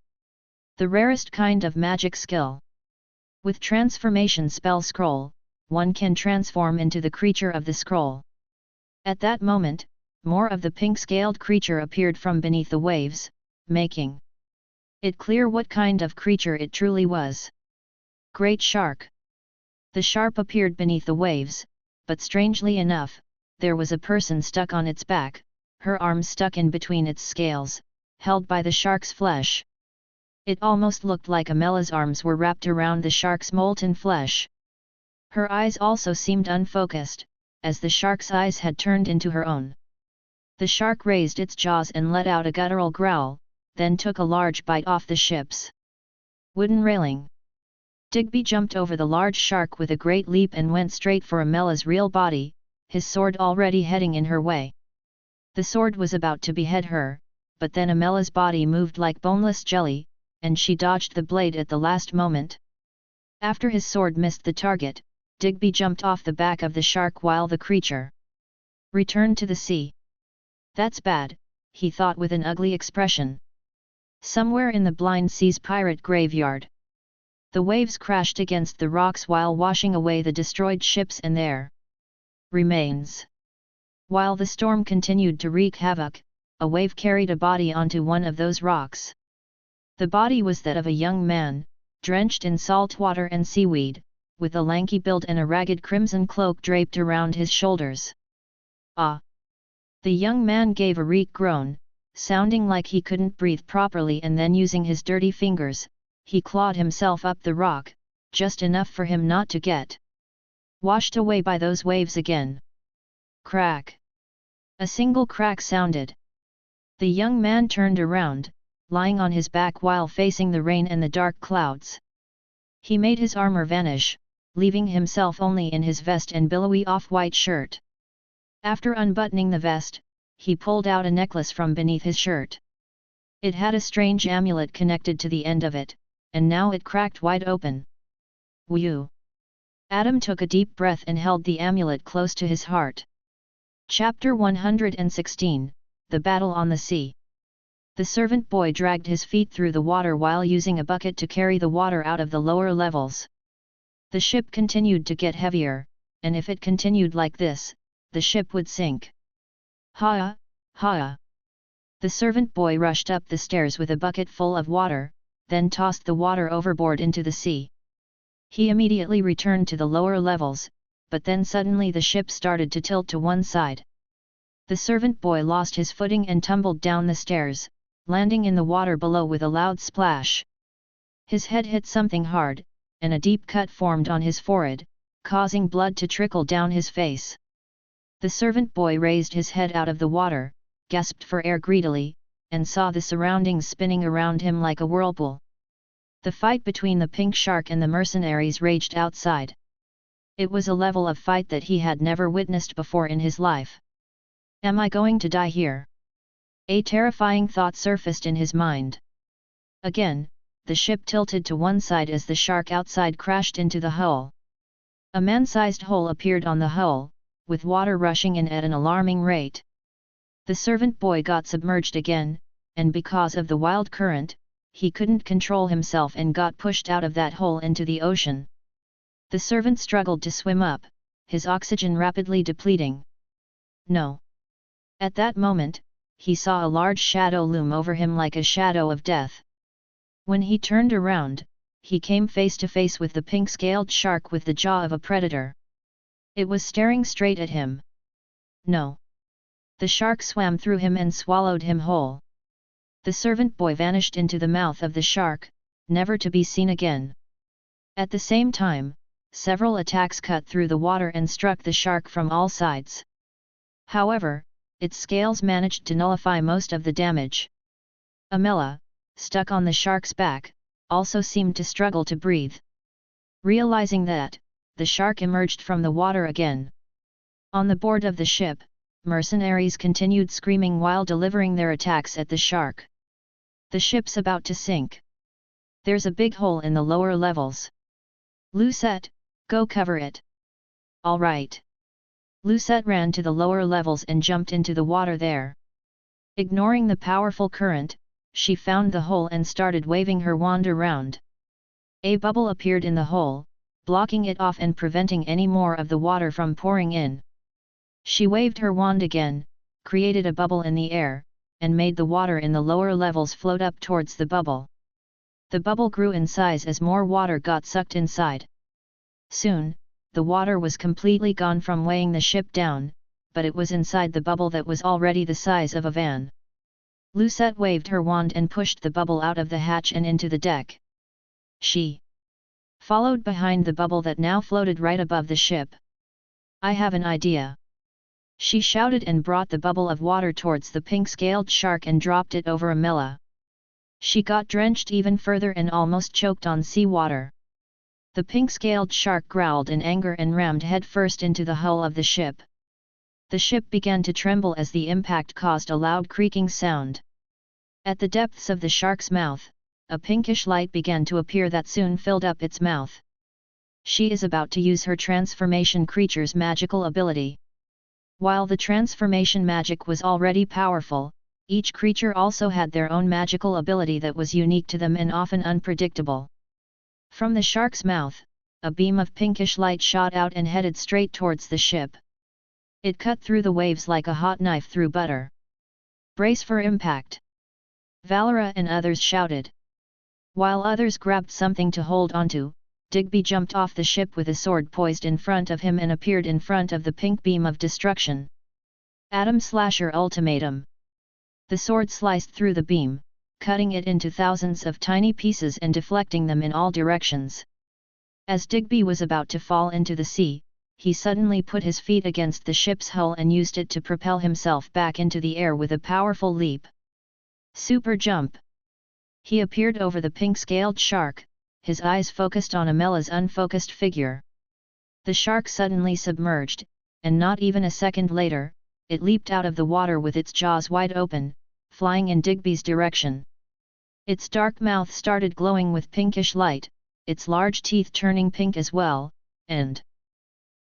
The rarest kind of magic skill. With transformation spell scroll, one can transform into the creature of the scroll. At that moment, more of the pink-scaled creature appeared from beneath the waves, making it clear what kind of creature it truly was. Great shark. The shark appeared beneath the waves, but strangely enough, there was a person stuck on its back, her arms stuck in between its scales, held by the shark's flesh. It almost looked like Amela's arms were wrapped around the shark's molten flesh. Her eyes also seemed unfocused, as the shark's eyes had turned into her own. The shark raised its jaws and let out a guttural growl, then took a large bite off the ship's wooden railing. Digby jumped over the large shark with a great leap and went straight for Amela's real body, his sword already heading in her way. The sword was about to behead her, but then Amela's body moved like boneless jelly, and she dodged the blade at the last moment. After his sword missed the target, Digby jumped off the back of the shark while the creature returned to the sea. That's bad, he thought with an ugly expression. Somewhere in the blind sea's pirate graveyard. The waves crashed against the rocks while washing away the destroyed ships and their remains. While the storm continued to wreak havoc, a wave carried a body onto one of those rocks. The body was that of a young man, drenched in salt water and seaweed, with a lanky build and a ragged crimson cloak draped around his shoulders. Ah! The young man gave a weak groan, sounding like he couldn't breathe properly, and then using his dirty fingers, he clawed himself up the rock, just enough for him not to get washed away by those waves again. Crack! A single crack sounded. The young man turned around, lying on his back while facing the rain and the dark clouds. He made his armor vanish, leaving himself only in his vest and billowy off-white shirt. After unbuttoning the vest, he pulled out a necklace from beneath his shirt. It had a strange amulet connected to the end of it, and now it cracked wide open. Whew! Adam took a deep breath and held the amulet close to his heart. Chapter 116, The Battle on the Sea. The servant boy dragged his feet through the water while using a bucket to carry the water out of the lower levels. The ship continued to get heavier, and if it continued like this, the ship would sink. Ha! Ha! The servant boy rushed up the stairs with a bucket full of water, then tossed the water overboard into the sea. He immediately returned to the lower levels, but then suddenly the ship started to tilt to one side. The servant boy lost his footing and tumbled down the stairs, landing in the water below with a loud splash. His head hit something hard, and a deep cut formed on his forehead, causing blood to trickle down his face. The servant boy raised his head out of the water, gasped for air greedily, and saw the surroundings spinning around him like a whirlpool. The fight between the pink shark and the mercenaries raged outside. It was a level of fight that he had never witnessed before in his life. Am I going to die here? A terrifying thought surfaced in his mind. Again, the ship tilted to one side as the shark outside crashed into the hull. A man-sized hole appeared on the hull, with water rushing in at an alarming rate. The servant boy got submerged again, and because of the wild current, he couldn't control himself and got pushed out of that hole into the ocean. The servant struggled to swim up, his oxygen rapidly depleting. No! At that moment, he saw a large shadow loom over him like a shadow of death. When he turned around, he came face to face with the pink-scaled shark with the jaw of a predator. It was staring straight at him. No! The shark swam through him and swallowed him whole. The servant boy vanished into the mouth of the shark, never to be seen again. At the same time, several attacks cut through the water and struck the shark from all sides. However, its scales managed to nullify most of the damage. Amela, stuck on the shark's back, also seemed to struggle to breathe. Realizing that, the shark emerged from the water again. On the board of the ship, mercenaries continued screaming while delivering their attacks at the shark. The ship's about to sink. There's a big hole in the lower levels. Lucette, go cover it. All right. Lucette ran to the lower levels and jumped into the water there. Ignoring the powerful current, she found the hole and started waving her wand around. A bubble appeared in the hole, blocking it off and preventing any more of the water from pouring in. She waved her wand again, created a bubble in the air, and made the water in the lower levels float up towards the bubble. The bubble grew in size as more water got sucked inside. Soon, the water was completely gone from weighing the ship down, but it was inside the bubble that was already the size of a van. Lucette waved her wand and pushed the bubble out of the hatch and into the deck. She followed behind the bubble that now floated right above the ship. I have an idea. She shouted and brought the bubble of water towards the pink-scaled shark and dropped it over Amela. She got drenched even further and almost choked on seawater. The pink-scaled shark growled in anger and rammed headfirst into the hull of the ship. The ship began to tremble as the impact caused a loud creaking sound. At the depths of the shark's mouth, a pinkish light began to appear that soon filled up its mouth. She is about to use her transformation creature's magical ability. While the transformation magic was already powerful, each creature also had their own magical ability that was unique to them and often unpredictable. From the shark's mouth, a beam of pinkish light shot out and headed straight towards the ship. It cut through the waves like a hot knife through butter. Brace for impact! Valera and others shouted. While others grabbed something to hold onto, Digby jumped off the ship with a sword poised in front of him and appeared in front of the pink beam of destruction. Atom Slasher Ultimatum. The sword sliced through the beam, cutting it into thousands of tiny pieces and deflecting them in all directions. As Digby was about to fall into the sea, he suddenly put his feet against the ship's hull and used it to propel himself back into the air with a powerful leap. Super jump! He appeared over the pink-scaled shark, his eyes focused on Amela's unfocused figure. The shark suddenly submerged, and not even a second later, it leaped out of the water with its jaws wide open, flying in Digby's direction. Its dark mouth started glowing with pinkish light, its large teeth turning pink as well, and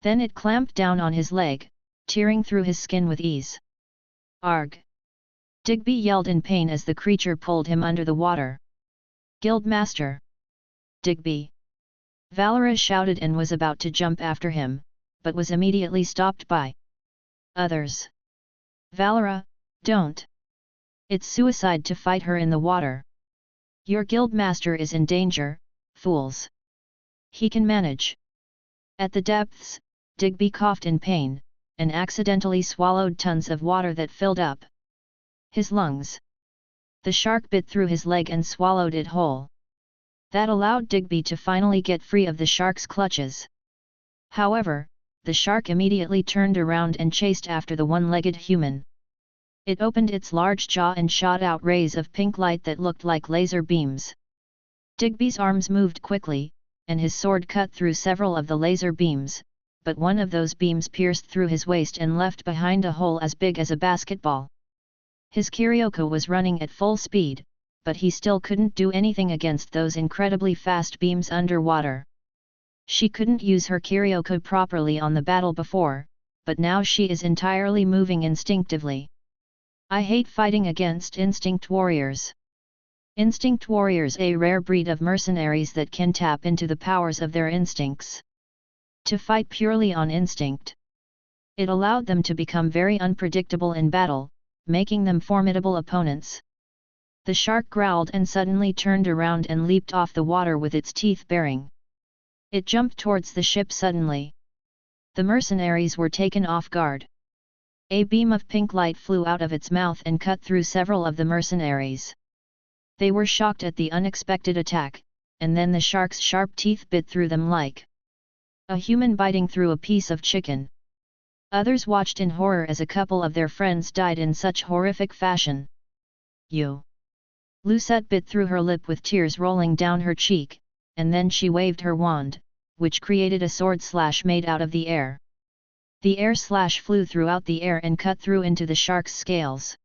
then it clamped down on his leg, tearing through his skin with ease. Arg! Digby yelled in pain as the creature pulled him under the water. Guildmaster! Digby! Valera shouted and was about to jump after him, but was immediately stopped by others. Valera, don't! It's suicide to fight her in the water. Your guildmaster is in danger, fools. He can manage. At the depths, Digby coughed in pain, and accidentally swallowed tons of water that filled up his lungs. The shark bit through his leg and swallowed it whole. That allowed Digby to finally get free of the shark's clutches. However, the shark immediately turned around and chased after the one-legged human. It opened its large jaw and shot out rays of pink light that looked like laser beams. Digby's arms moved quickly, and his sword cut through several of the laser beams, but one of those beams pierced through his waist and left behind a hole as big as a basketball. His Kyryoko was running at full speed, but he still couldn't do anything against those incredibly fast beams underwater. She couldn't use her Kyryoko properly on the battle before, but now she is entirely moving instinctively. I hate fighting against instinct warriors. Instinct warriors, a rare breed of mercenaries that can tap into the powers of their instincts to fight purely on instinct. It allowed them to become very unpredictable in battle, making them formidable opponents. The shark growled and suddenly turned around and leaped off the water with its teeth baring. It jumped towards the ship suddenly. The mercenaries were taken off guard. A beam of pink light flew out of its mouth and cut through several of the mercenaries. They were shocked at the unexpected attack, and then the shark's sharp teeth bit through them like a human biting through a piece of chicken. Others watched in horror as a couple of their friends died in such horrific fashion. You! Lucette bit through her lip with tears rolling down her cheek, and then she waved her wand, which created a sword slash made out of the air. The air slash flew throughout the air and cut through into the shark's scales.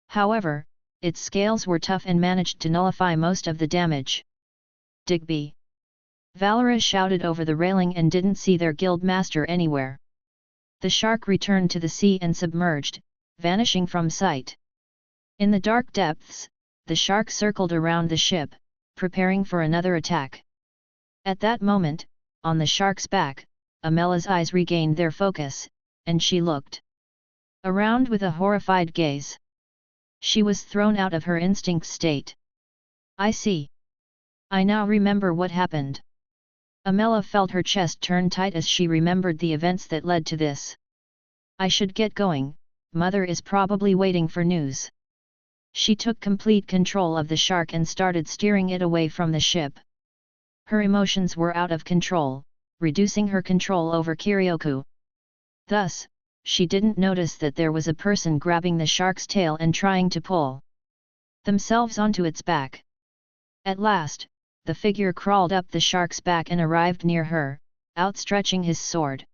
However, its scales were tough and managed to nullify most of the damage. Digby! Valera shouted over the railing and didn't see their guildmaster anywhere. The shark returned to the sea and submerged, vanishing from sight. In the dark depths, the shark circled around the ship, preparing for another attack. At that moment, on the shark's back, Amela's eyes regained their focus, and she looked around with a horrified gaze. She was thrown out of her instinct state. I see. I now remember what happened. Amela felt her chest turn tight as she remembered the events that led to this. I should get going, Mother is probably waiting for news. She took complete control of the shark and started steering it away from the ship. Her emotions were out of control, reducing her control over Kyryoko. Thus, she didn't notice that there was a person grabbing the shark's tail and trying to pull themselves onto its back. At last, the figure crawled up the shark's back and arrived near her, outstretching his sword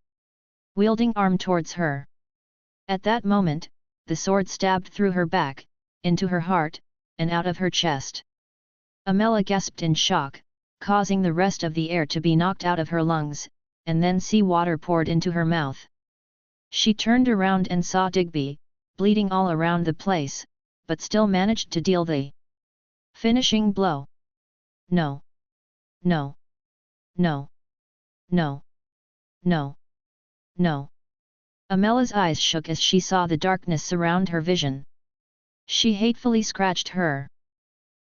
wielding arm towards her. At that moment, the sword stabbed through her back, into her heart, and out of her chest. Amela gasped in shock, causing the rest of the air to be knocked out of her lungs, and then seawater poured into her mouth. She turned around and saw Digby, bleeding all around the place, but still managed to deal the finishing blow. No. No. No. No. No. No. Amela's eyes shook as she saw the darkness surround her vision. She hatefully scratched her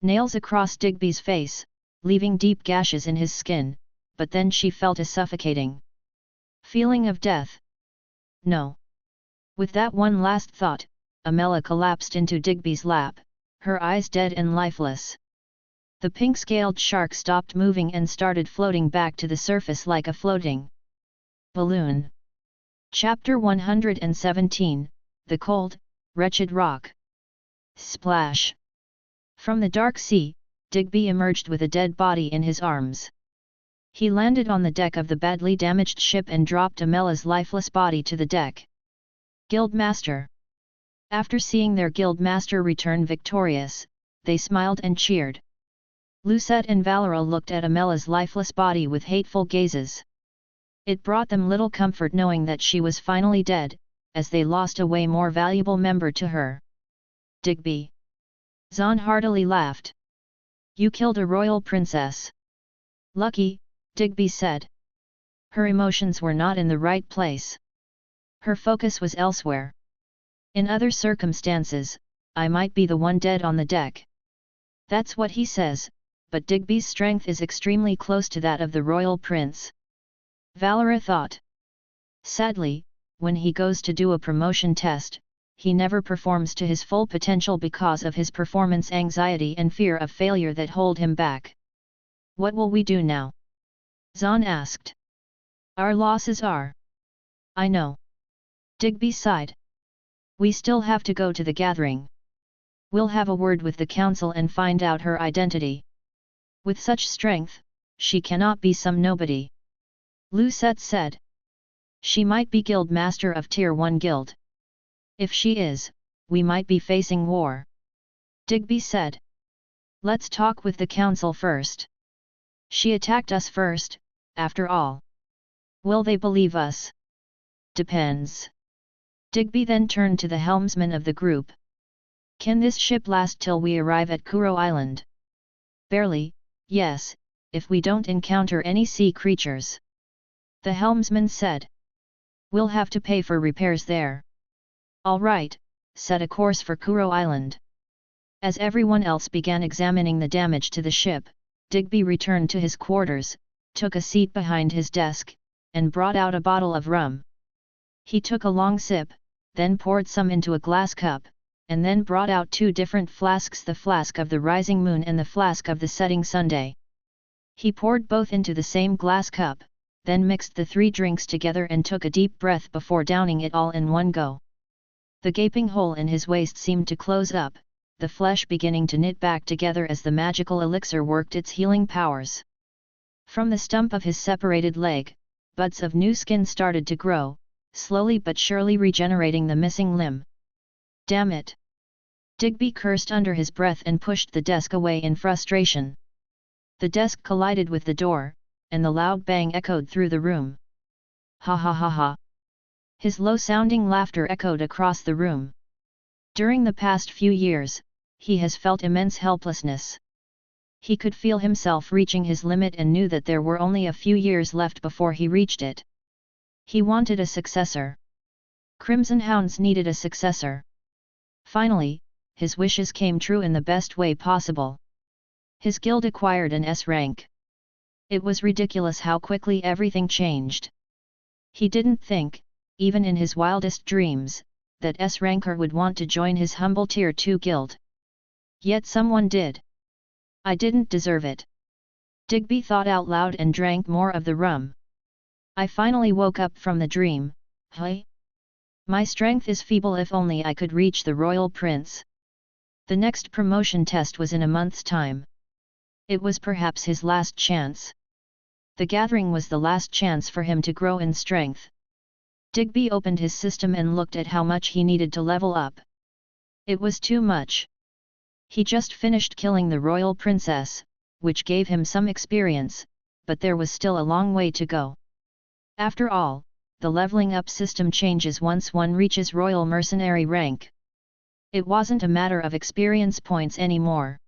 nails across Digby's face, leaving deep gashes in his skin, but then she felt a suffocating feeling of death. No. With that one last thought, Amela collapsed into Digby's lap, her eyes dead and lifeless. The pink-scaled shark stopped moving and started floating back to the surface like a floating balloon. Chapter 117, The Cold, Wretched Rock. Splash! From the dark sea, Digby emerged with a dead body in his arms. He landed on the deck of the badly damaged ship and dropped Amella's lifeless body to the deck. Guildmaster. After seeing their guildmaster return victorious, they smiled and cheered. Lucette and Valera looked at Amella's lifeless body with hateful gazes. It brought them little comfort knowing that she was finally dead, as they lost a way more valuable member to her. Digby. Zahn heartily laughed. You killed a royal princess. Lucky, Digby said. Her emotions were not in the right place. Her focus was elsewhere. In other circumstances, I might be the one dead on the deck. That's what he says, but Digby's strength is extremely close to that of the royal prince. Valera thought. Sadly, when he goes to do a promotion test, he never performs to his full potential because of his performance anxiety and fear of failure that hold him back. What will we do now? Zahn asked. Our losses are. I know. Digby sighed. We still have to go to the gathering. We'll have a word with the council and find out her identity. With such strength, she cannot be some nobody. Lucette said. She might be guild master of Tier 1 guild. If she is, we might be facing war. Digby said. Let's talk with the council first. She attacked us first, after all. Will they believe us? Depends. Digby then turned to the helmsman of the group. Can this ship last till we arrive at Kuro Island? Barely, yes, if we don't encounter any sea creatures. The helmsman said. We'll have to pay for repairs there. All right, set a course for Kuro Island. As everyone else began examining the damage to the ship, Digby returned to his quarters, took a seat behind his desk, and brought out a bottle of rum. He took a long sip, then poured some into a glass cup, and then brought out two different flasks, the flask of the rising moon and the flask of the setting Sunday. He poured both into the same glass cup, then mixed the three drinks together and took a deep breath before downing it all in one go. The gaping hole in his waist seemed to close up, the flesh beginning to knit back together as the magical elixir worked its healing powers. From the stump of his separated leg, buds of new skin started to grow, slowly but surely regenerating the missing limb. Damn it! Digby cursed under his breath and pushed the desk away in frustration. The desk collided with the door, and the loud bang echoed through the room. Ha ha ha ha! His low-sounding laughter echoed across the room. During the past few years, he has felt immense helplessness. He could feel himself reaching his limit and knew that there were only a few years left before he reached it. He wanted a successor. Crimson Hounds needed a successor. Finally, his wishes came true in the best way possible. His guild acquired an S rank. It was ridiculous how quickly everything changed. He didn't think, even in his wildest dreams, that S ranker would want to join his humble Tier 2 guild. Yet someone did. I didn't deserve it. Digby thought out loud and drank more of the rum. I finally woke up from the dream, hey? My strength is feeble, if only I could reach the royal prince. The next promotion test was in a month's time. It was perhaps his last chance. The gathering was the last chance for him to grow in strength. Digby opened his system and looked at how much he needed to level up. It was too much. He just finished killing the royal princess, which gave him some experience, but there was still a long way to go. After all, the leveling up system changes once one reaches royal mercenary rank. It wasn't a matter of experience points anymore.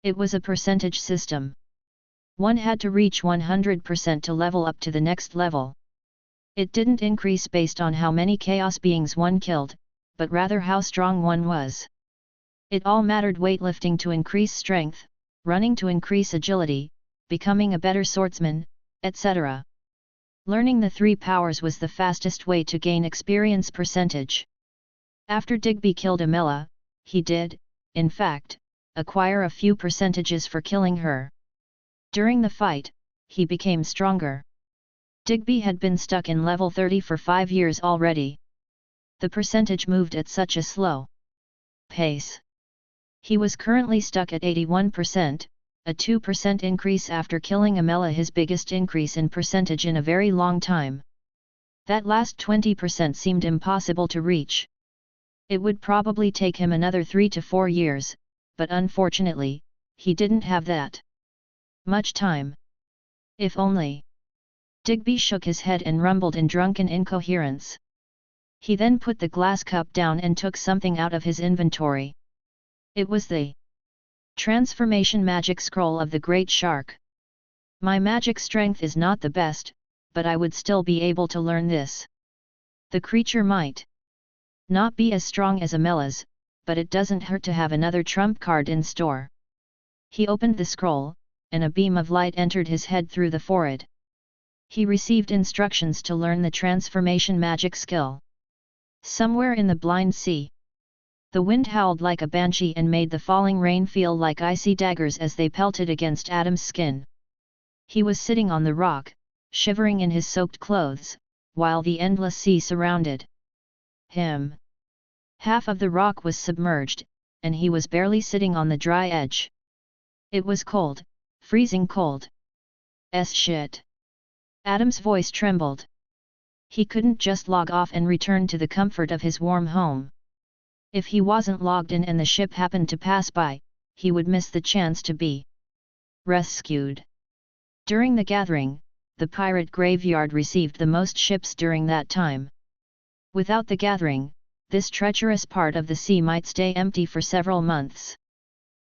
It was a percentage system. One had to reach 100% to level up to the next level. It didn't increase based on how many chaos beings one killed, but rather how strong one was. It all mattered: weightlifting to increase strength, running to increase agility, becoming a better swordsman, etc. Learning the three powers was the fastest way to gain experience percentage. After Digby killed Amela, he did, in fact, acquire a few percentages for killing her. During the fight, he became stronger. Digby had been stuck in level 30 for 5 years already. The percentage moved at such a slow pace. He was currently stuck at 81%, a 2% increase after killing Amela, his biggest increase in percentage in a very long time. That last 20% seemed impossible to reach. It would probably take him another 3 to 4 years, but unfortunately, he didn't have that much time. If only. Digby shook his head and rumbled in drunken incoherence. He then put the glass cup down and took something out of his inventory. It was the transformation magic scroll of the great shark. My magic strength is not the best, but I would still be able to learn this. The creature might not be as strong as Amela's, but it doesn't hurt to have another trump card in store. He opened the scroll, and a beam of light entered his head through the forehead. He received instructions to learn the transformation magic skill. Somewhere in the blind sea, the wind howled like a banshee and made the falling rain feel like icy daggers as they pelted against Adam's skin. He was sitting on the rock, shivering in his soaked clothes, while the endless sea surrounded him. Half of the rock was submerged, and he was barely sitting on the dry edge. It was cold, freezing cold. Shit. Adam's voice trembled. He couldn't just log off and return to the comfort of his warm home. If he wasn't logged in and the ship happened to pass by, he would miss the chance to be rescued. During the gathering, the pirate graveyard received the most ships during that time. Without the gathering, this treacherous part of the sea might stay empty for several months.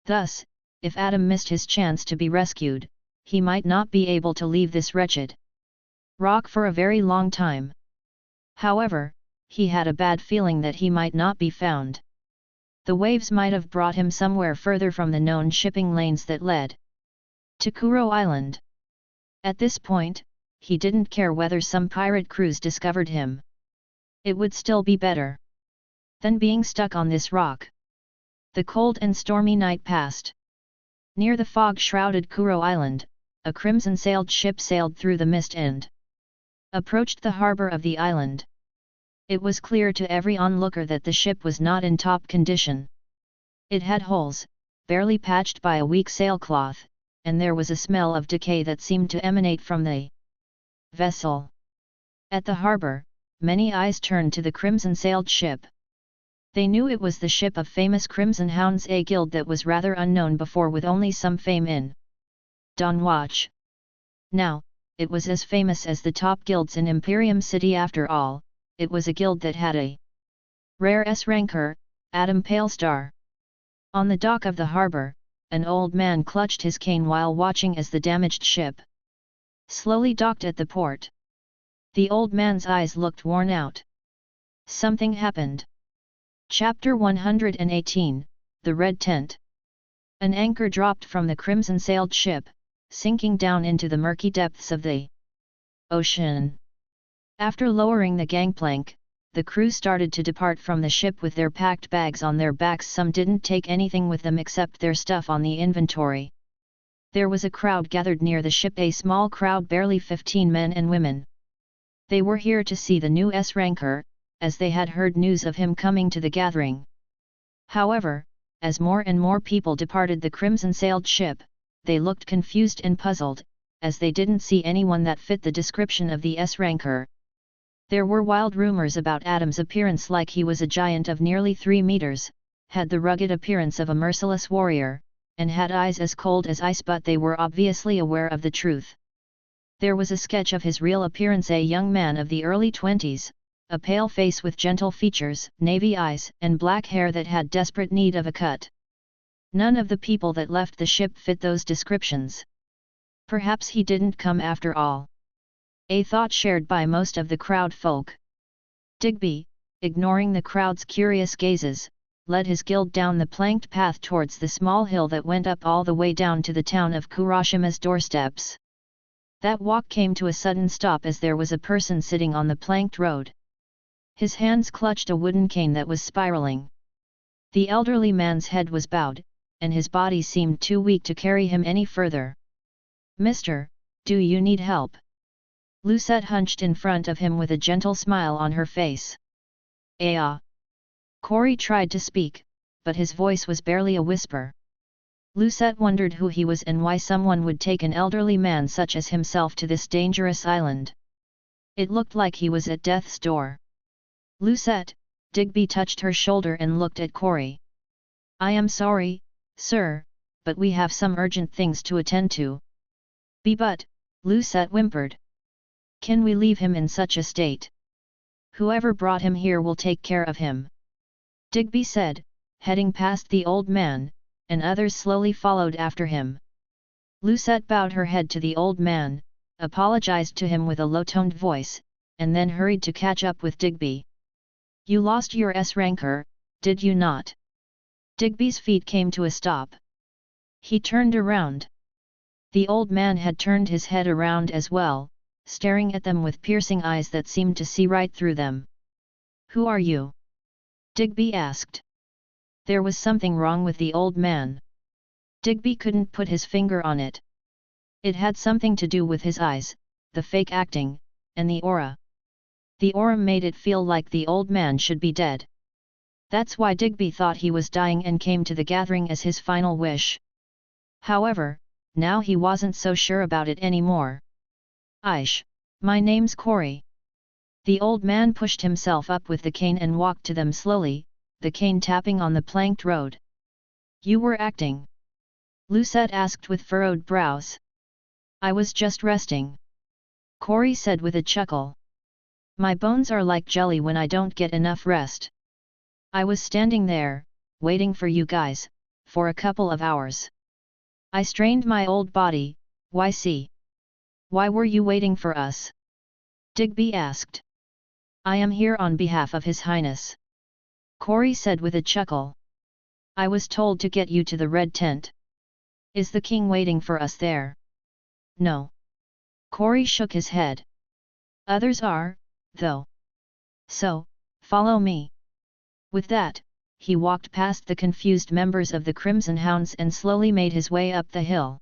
Thus, if Adam missed his chance to be rescued, he might not be able to leave this wretched rock for a very long time. However, he had a bad feeling that he might not be found. The waves might have brought him somewhere further from the known shipping lanes that led to Kuro Island. At this point, he didn't care whether some pirate crews discovered him. It would still be better than being stuck on this rock. The cold and stormy night passed. Near the fog-shrouded Kuro Island, a crimson-sailed ship sailed through the mist and approached the harbor of the island. It was clear to every onlooker that the ship was not in top condition. It had holes, barely patched by a weak sailcloth, and there was a smell of decay that seemed to emanate from the vessel. At the harbor, many eyes turned to the crimson-sailed ship. They knew it was the ship of famous Crimson Hounds, a guild that was rather unknown before with only some fame in Dawn Watch. Now, it was as famous as the top guilds in Imperium City. After all, it was a guild that had a rare S-ranker, Adam Palestar. On the dock of the harbor, an old man clutched his cane while watching as the damaged ship slowly docked at the port. The old man's eyes looked worn out. Something happened. Chapter 118, The Red Tent. An anchor dropped from the crimson-sailed ship, sinking down into the murky depths of the ocean. After lowering the gangplank, the crew started to depart from the ship with their packed bags on their backs. Some didn't take anything with them except their stuff on the inventory. There was a crowd gathered near the ship, a small crowd, barely 15 men and women. They were here to see the new S-ranker, as they had heard news of him coming to the gathering. However, as more and more people departed the crimson-sailed ship, they looked confused and puzzled, as they didn't see anyone that fit the description of the S-ranker. There were wild rumors about Adam's appearance, like he was a giant of nearly 3 meters, had the rugged appearance of a merciless warrior, and had eyes as cold as ice, but they were obviously aware of the truth. There was a sketch of his real appearance, a young man of the early 20s, a pale face with gentle features, navy eyes, and black hair that had desperate need of a cut. None of the people that left the ship fit those descriptions. Perhaps he didn't come after all. A thought shared by most of the crowd folk. Digby, ignoring the crowd's curious gazes, led his guild down the planked path towards the small hill that went up all the way down to the town of Kuroshima's doorsteps. That walk came to a sudden stop as there was a person sitting on the planked road. His hands clutched a wooden cane that was spiraling. The elderly man's head was bowed, and his body seemed too weak to carry him any further. "Mister, do you need help?" Lucette hunched in front of him with a gentle smile on her face. "Ah." Corey tried to speak, but his voice was barely a whisper. Lucette wondered who he was and why someone would take an elderly man such as himself to this dangerous island. It looked like he was at death's door. Lucette, Digby touched her shoulder and looked at Corey. I am sorry, sir, but we have some urgent things to attend to. But, Lucette whimpered. Can we leave him in such a state? Whoever brought him here will take care of him. Digby said, heading past the old man, and others slowly followed after him. Lucette bowed her head to the old man, apologized to him with a low-toned voice, and then hurried to catch up with Digby. You lost your S-ranker, did you not? Digby's feet came to a stop. He turned around. The old man had turned his head around as well, staring at them with piercing eyes that seemed to see right through them. Who are you? Digby asked. There was something wrong with the old man. Digby couldn't put his finger on it. It had something to do with his eyes, the fake acting, and the aura. The aura made it feel like the old man should be dead. That's why Digby thought he was dying and came to the gathering as his final wish. However, now he wasn't so sure about it anymore. Aish, my name's Corey. The old man pushed himself up with the cane and walked to them slowly, the cane tapping on the planked road. You were acting? Lucette asked with furrowed brows. I was just resting. Corey said with a chuckle. My bones are like jelly when I don't get enough rest. I was standing there, waiting for you guys, for a couple of hours. I strained my old body, why see? Why were you waiting for us? Digby asked. I am here on behalf of His Highness. Corey said with a chuckle. I was told to get you to the red tent. Is the king waiting for us there? No. Corey shook his head. Others are, though. So, follow me. With that, he walked past the confused members of the Crimson Hounds and slowly made his way up the hill.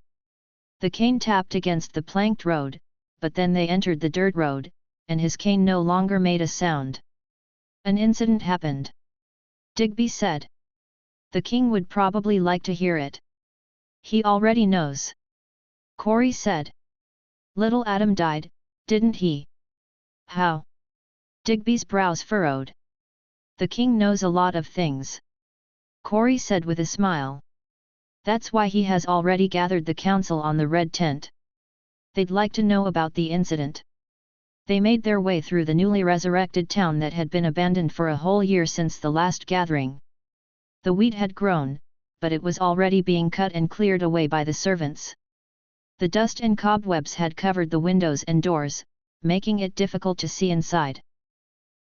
The cane tapped against the planked road, but then they entered the dirt road, and his cane no longer made a sound. An incident happened. Digby said. The king would probably like to hear it. He already knows. Corey said. Little Adam died, didn't he? How? Digby's brows furrowed. The king knows a lot of things. Corey said with a smile. That's why he has already gathered the council on the red tent. They'd like to know about the incident. They made their way through the newly resurrected town that had been abandoned for a whole year since the last gathering. The wheat had grown, but it was already being cut and cleared away by the servants. The dust and cobwebs had covered the windows and doors, making it difficult to see inside.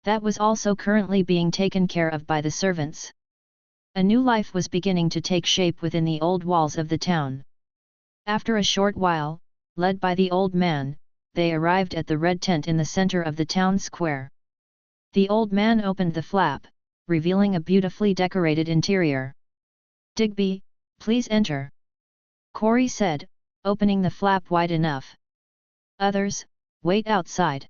That was also currently being taken care of by the servants. A new life was beginning to take shape within the old walls of the town. After a short while, led by the old man, they arrived at the red tent in the center of the town square. The old man opened the flap, revealing a beautifully decorated interior. Digby, please enter. Corey said, opening the flap wide enough. Others, wait outside.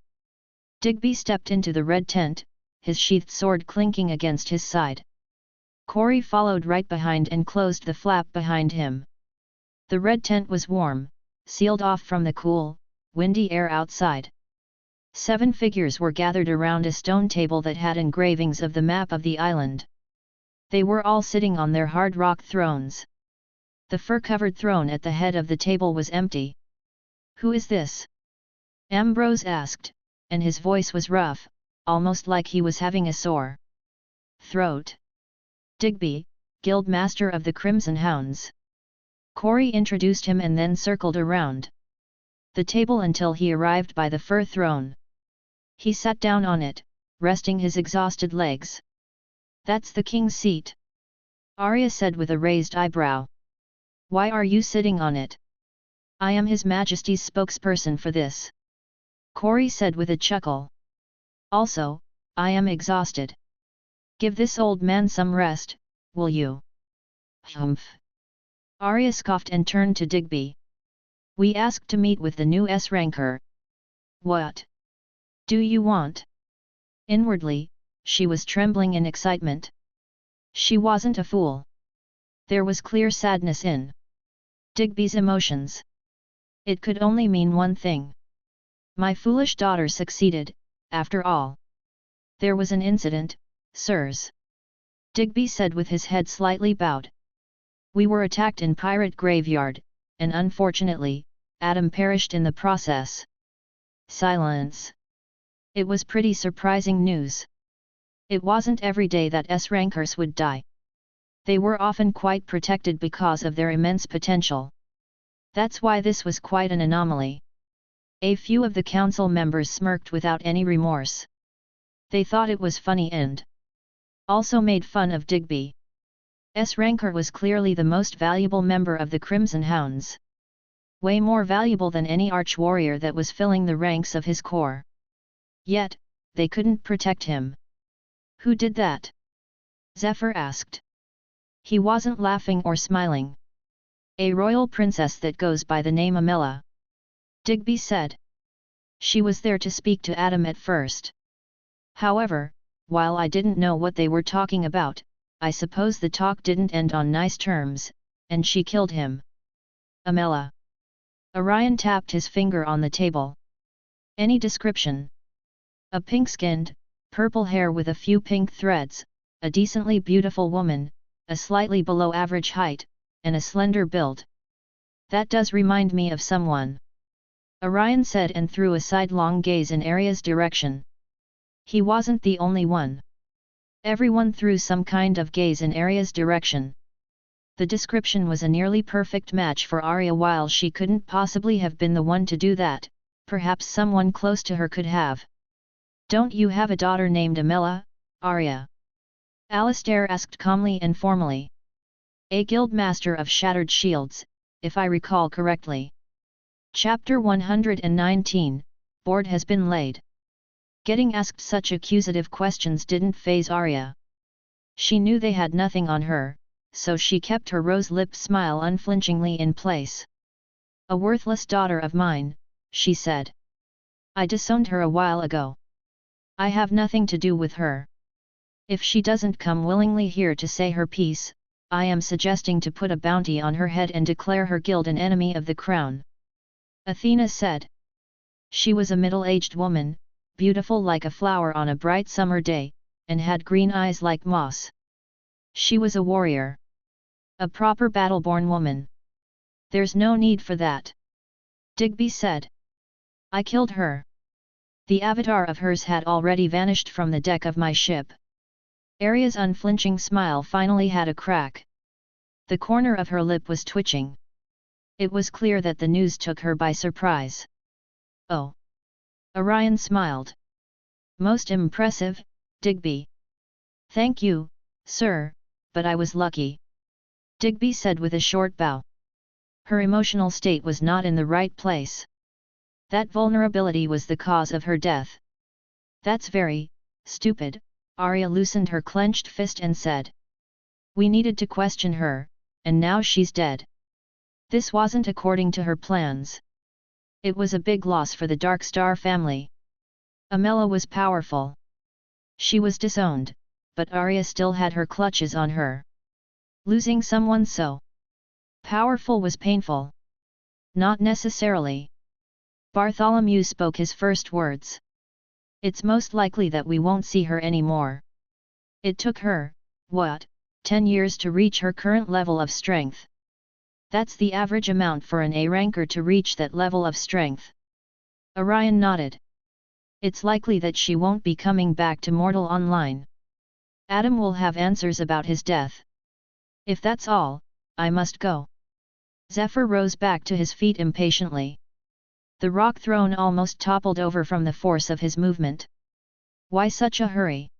Digby stepped into the red tent, his sheathed sword clinking against his side. Corey followed right behind and closed the flap behind him. The red tent was warm, sealed off from the cool, windy air outside. 7 figures were gathered around a stone table that had engravings of the map of the island. They were all sitting on their hard rock thrones. The fur-covered throne at the head of the table was empty. Who is this? Ambrose asked, and his voice was rough, almost like he was having a sore throat. Digby, Guild Master of the Crimson Hounds. Corey introduced him and then circled around the table until he arrived by the fur throne. He sat down on it, resting his exhausted legs. That's the king's seat. Arya said with a raised eyebrow. Why are you sitting on it? I am His Majesty's spokesperson for this. Corey said with a chuckle. Also, I am exhausted. Give this old man some rest, will you? Humph. Arya scoffed and turned to Digby. We asked to meet with the new S-ranker. What do you want? Inwardly, she was trembling in excitement. She wasn't a fool. There was clear sadness in Digby's emotions. It could only mean one thing. My foolish daughter succeeded, after all. There was an incident, sirs. Digby said with his head slightly bowed. We were attacked in Pirate Graveyard, and unfortunately, Adam perished in the process. Silence. It was pretty surprising news. It wasn't every day that S-rankers would die. They were often quite protected because of their immense potential. That's why this was quite an anomaly. A few of the council members smirked without any remorse. They thought it was funny and also made fun of Digby. S-ranker was clearly the most valuable member of the Crimson Hounds. Way more valuable than any arch-warrior that was filling the ranks of his corps. Yet, they couldn't protect him. Who did that? Zephyr asked. He wasn't laughing or smiling. A royal princess that goes by the name Amela. Digby said. She was there to speak to Adam at first. However, while I didn't know what they were talking about, I suppose the talk didn't end on nice terms, and she killed him. Amela. Orion tapped his finger on the table. Any description? A pink-skinned, purple hair with a few pink threads, a decently beautiful woman, a slightly below average height, and a slender build. That does remind me of someone. Orion said and threw a sidelong gaze in Arya's direction. He wasn't the only one. Everyone threw some kind of gaze in Arya's direction. The description was a nearly perfect match for Arya. While she couldn't possibly have been the one to do that, perhaps someone close to her could have. Don't you have a daughter named Amela, Arya? Palestar asked calmly and formally. A guild master of shattered shields, if I recall correctly. Chapter 119, Board has been laid. Getting asked such accusative questions didn't faze Arya. She knew they had nothing on her, so she kept her rose-lipped smile unflinchingly in place. A worthless daughter of mine, she said. I disowned her a while ago. I have nothing to do with her. If she doesn't come willingly here to say her piece, I am suggesting to put a bounty on her head and declare her guild an enemy of the crown. Athena said. She was a middle-aged woman, beautiful like a flower on a bright summer day, and had green eyes like moss. She was a warrior. A proper battle-born woman. There's no need for that. Digby said. I killed her. The avatar of hers had already vanished from the deck of my ship. Arya's unflinching smile finally had a crack. The corner of her lip was twitching. It was clear that the news took her by surprise. Oh! Orion smiled. Most impressive, Digby. Thank you, sir, but I was lucky. Digby said with a short bow. Her emotional state was not in the right place. That vulnerability was the cause of her death. That's very stupid, Arya loosened her clenched fist and said. We needed to question her, and now she's dead. This wasn't according to her plans. It was a big loss for the Darkstar family. Amela was powerful. She was disowned, but Arya still had her clutches on her. Losing someone so powerful was painful. Not necessarily. Bartholomew spoke his first words. It's most likely that we won't see her anymore. It took her, 10 years to reach her current level of strength. That's the average amount for an A-ranker to reach that level of strength. Orion nodded. It's likely that she won't be coming back to Mortal Online. Adam will have answers about his death. If that's all, I must go. Zephyr rose back to his feet impatiently. The rock throne almost toppled over from the force of his movement. Why such a hurry?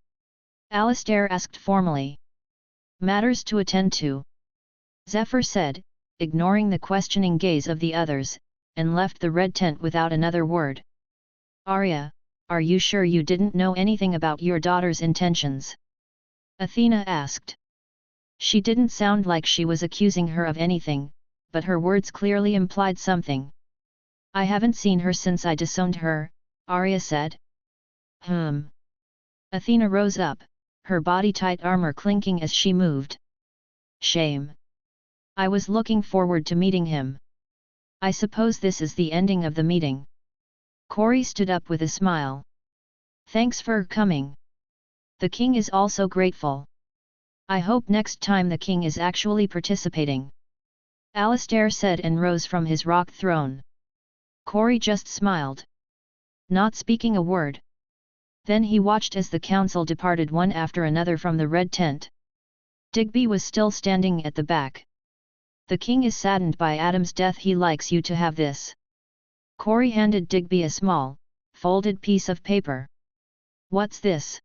Palestar asked formally. Matters to attend to. Zephyr said, ignoring the questioning gaze of the others, and left the red tent without another word. Arya, are you sure you didn't know anything about your daughter's intentions? Athena asked. She didn't sound like she was accusing her of anything, but her words clearly implied something. I haven't seen her since I disowned her, Arya said. Athena rose up, her body-tight armor clinking as she moved. Shame. I was looking forward to meeting him. I suppose this is the ending of the meeting. Corey stood up with a smile. Thanks for coming. The king is also grateful. I hope next time the king is actually participating. Palestar said and rose from his rock throne. Corey just smiled, not speaking a word. Then he watched as the council departed one after another from the red tent. Digby was still standing at the back. The king is saddened by Adam's death. He likes you to have this. Corey handed Digby a small, folded piece of paper. What's this?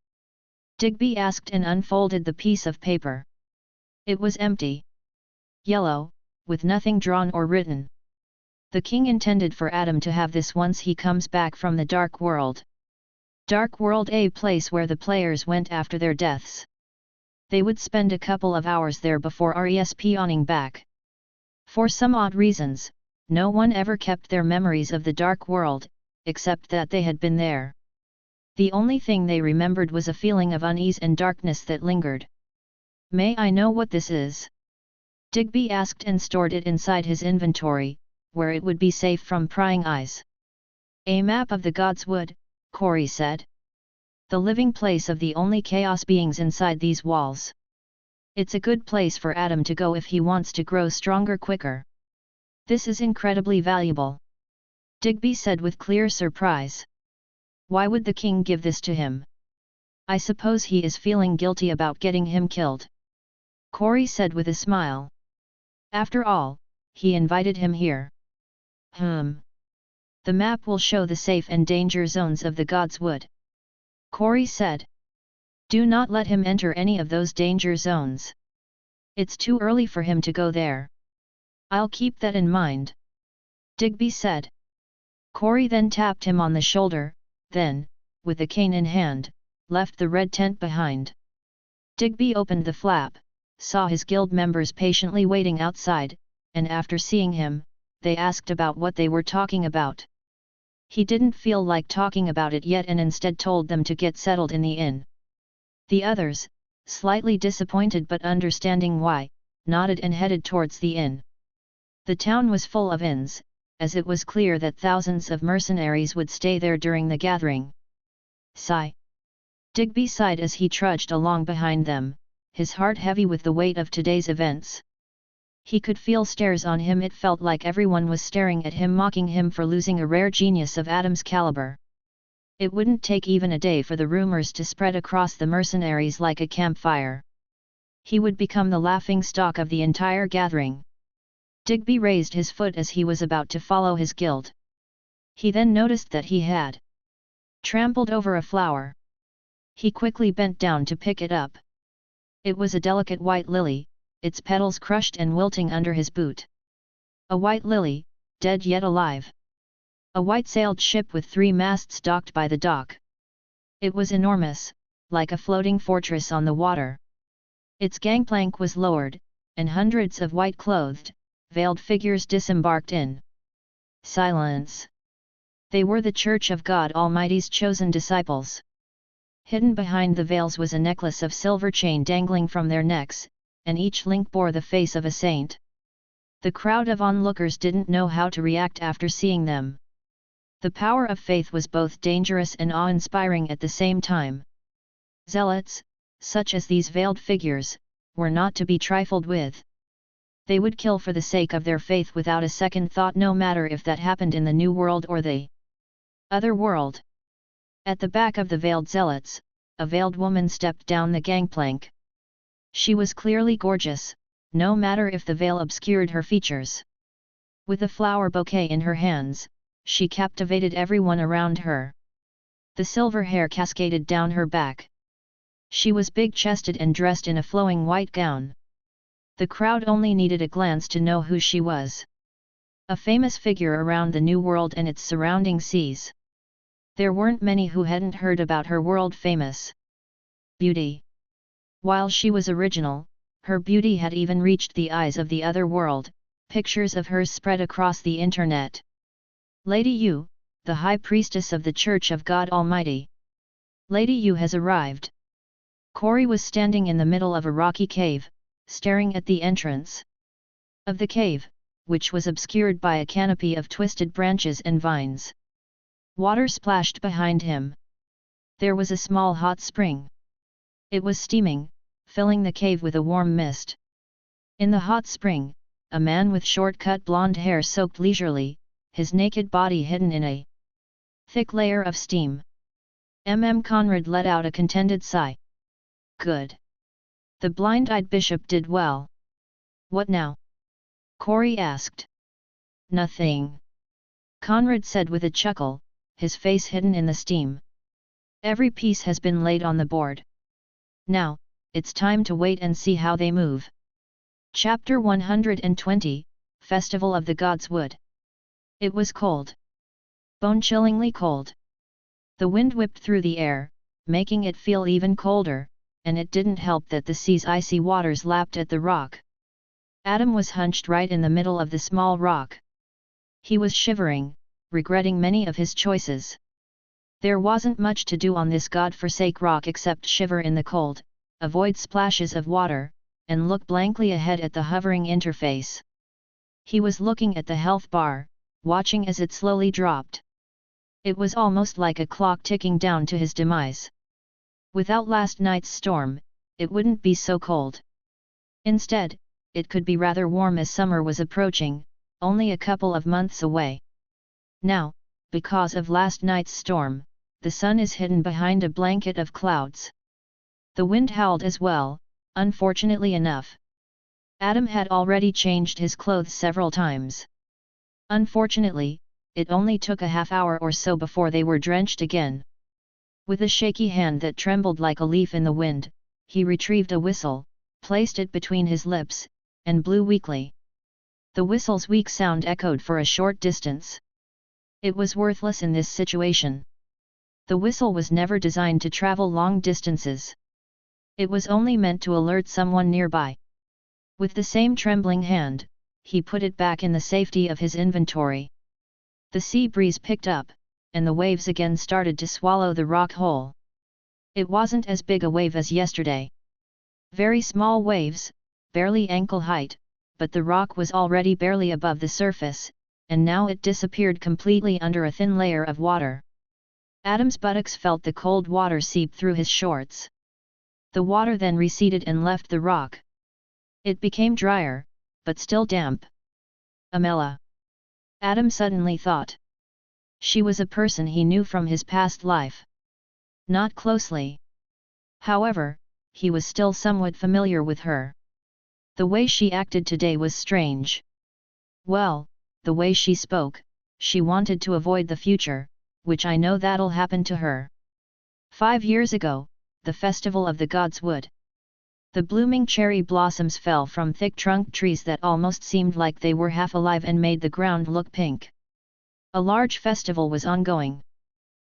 Digby asked and unfolded the piece of paper. It was empty. Yellow, with nothing drawn or written. The king intended for Adam to have this once he comes back from the Dark World. Dark World, a place where the players went after their deaths. They would spend a couple of hours there before respawning back. For some odd reasons, no one ever kept their memories of the Dark World, except that they had been there. The only thing they remembered was a feeling of unease and darkness that lingered. May I know what this is? Digby asked and stored it inside his inventory, where it would be safe from prying eyes. A map of the God's Wood, Corey said. The living place of the only chaos beings inside these walls. It's a good place for Adam to go if he wants to grow stronger quicker. This is incredibly valuable. Digby said with clear surprise. Why would the king give this to him? I suppose he is feeling guilty about getting him killed. Corey said with a smile. After all, he invited him here. The map will show the safe and danger zones of the God's Wood. Corey said. Do not let him enter any of those danger zones. It's too early for him to go there. I'll keep that in mind. Digby said. Corey then tapped him on the shoulder, then, with a cane in hand, left the red tent behind. Digby opened the flap, saw his guild members patiently waiting outside, and after seeing him, they asked about what they were talking about. He didn't feel like talking about it yet and instead told them to get settled in the inn. The others, slightly disappointed but understanding why, nodded and headed towards the inn. The town was full of inns, as it was clear that thousands of mercenaries would stay there during the gathering. Sigh. Digby sighed as he trudged along behind them, his heart heavy with the weight of today's events. He could feel stares on him. It felt like everyone was staring at him, mocking him for losing a rare genius of Adam's caliber. It wouldn't take even a day for the rumors to spread across the mercenaries like a campfire. He would become the laughingstock of the entire gathering. Digby raised his foot as he was about to follow his guild. He then noticed that he had trampled over a flower. He quickly bent down to pick it up. It was a delicate white lily, its petals crushed and wilting under his boot. A white lily, dead yet alive. A white-sailed ship with 3 masts docked by the dock. It was enormous, like a floating fortress on the water. Its gangplank was lowered, and hundreds of white-clothed, veiled figures disembarked in. Silence. They were the Church of God Almighty's chosen disciples. Hidden behind the veils was a necklace of silver chain dangling from their necks, and each link bore the face of a saint. The crowd of onlookers didn't know how to react after seeing them. The power of faith was both dangerous and awe-inspiring at the same time. Zealots, such as these veiled figures, were not to be trifled with. They would kill for the sake of their faith without a second thought, no matter if that happened in the New World or the Other World. At the back of the veiled zealots, a veiled woman stepped down the gangplank. She was clearly gorgeous, no matter if the veil obscured her features. With a flower bouquet in her hands, she captivated everyone around her. The silver hair cascaded down her back. She was big-chested and dressed in a flowing white gown. The crowd only needed a glance to know who she was. A famous figure around the New World and its surrounding seas. There weren't many who hadn't heard about her world-famous beauty. While she was original, her beauty had even reached the eyes of the other world. Pictures of her spread across the internet. Lady Yu, the High Priestess of the Church of God Almighty. Lady Yu has arrived. Corey was standing in the middle of a rocky cave, staring at the entrance. of the cave, which was obscured by a canopy of twisted branches and vines. Water splashed behind him. There was a small hot spring. It was steaming, filling the cave with a warm mist. In the hot spring, a man with short-cut blonde hair soaked leisurely, his naked body hidden in a thick layer of steam. Conrad let out a contented sigh. Good. The blind-eyed bishop did well. What now? Corey asked. Nothing. Conrad said with a chuckle, his face hidden in the steam. Every piece has been laid on the board. Now, it's time to wait and see how they move. Chapter 120, Festival of the Gods Wood. It was cold. Bone-chillingly cold. The wind whipped through the air, making it feel even colder, and it didn't help that the sea's icy waters lapped at the rock. Adam was hunched right in the middle of the small rock. He was shivering, regretting many of his choices. There wasn't much to do on this god-forsaken rock except shiver in the cold, avoid splashes of water, and look blankly ahead at the hovering interface. He was looking at the health bar, watching as it slowly dropped. It was almost like a clock ticking down to his demise. Without last night's storm, it wouldn't be so cold. Instead, it could be rather warm as summer was approaching, only a couple of months away. Now, because of last night's storm, the sun is hidden behind a blanket of clouds. The wind howled as well, unfortunately enough. Adam had already changed his clothes several times. Unfortunately, it only took a half hour or so before they were drenched again. With a shaky hand that trembled like a leaf in the wind, he retrieved a whistle, placed it between his lips, and blew weakly. The whistle's weak sound echoed for a short distance. It was worthless in this situation. The whistle was never designed to travel long distances. It was only meant to alert someone nearby. With the same trembling hand, he put it back in the safety of his inventory. The sea breeze picked up, and the waves again started to swallow the rock whole. It wasn't as big a wave as yesterday. Very small waves, barely ankle height, but the rock was already barely above the surface, and now it disappeared completely under a thin layer of water. Adam's buttocks felt the cold water seep through his shorts. The water then receded and left the rock. It became drier, but still damp. Amela. Adam suddenly thought. She was a person he knew from his past life. Not closely. However, he was still somewhat familiar with her. The way she acted today was strange. Well, the way she spoke, she wanted to avoid the future, which I know that'll happen to her. 5 years ago, the festival of the gods would. The blooming cherry blossoms fell from thick trunk trees that almost seemed like they were half alive and made the ground look pink. A large festival was ongoing.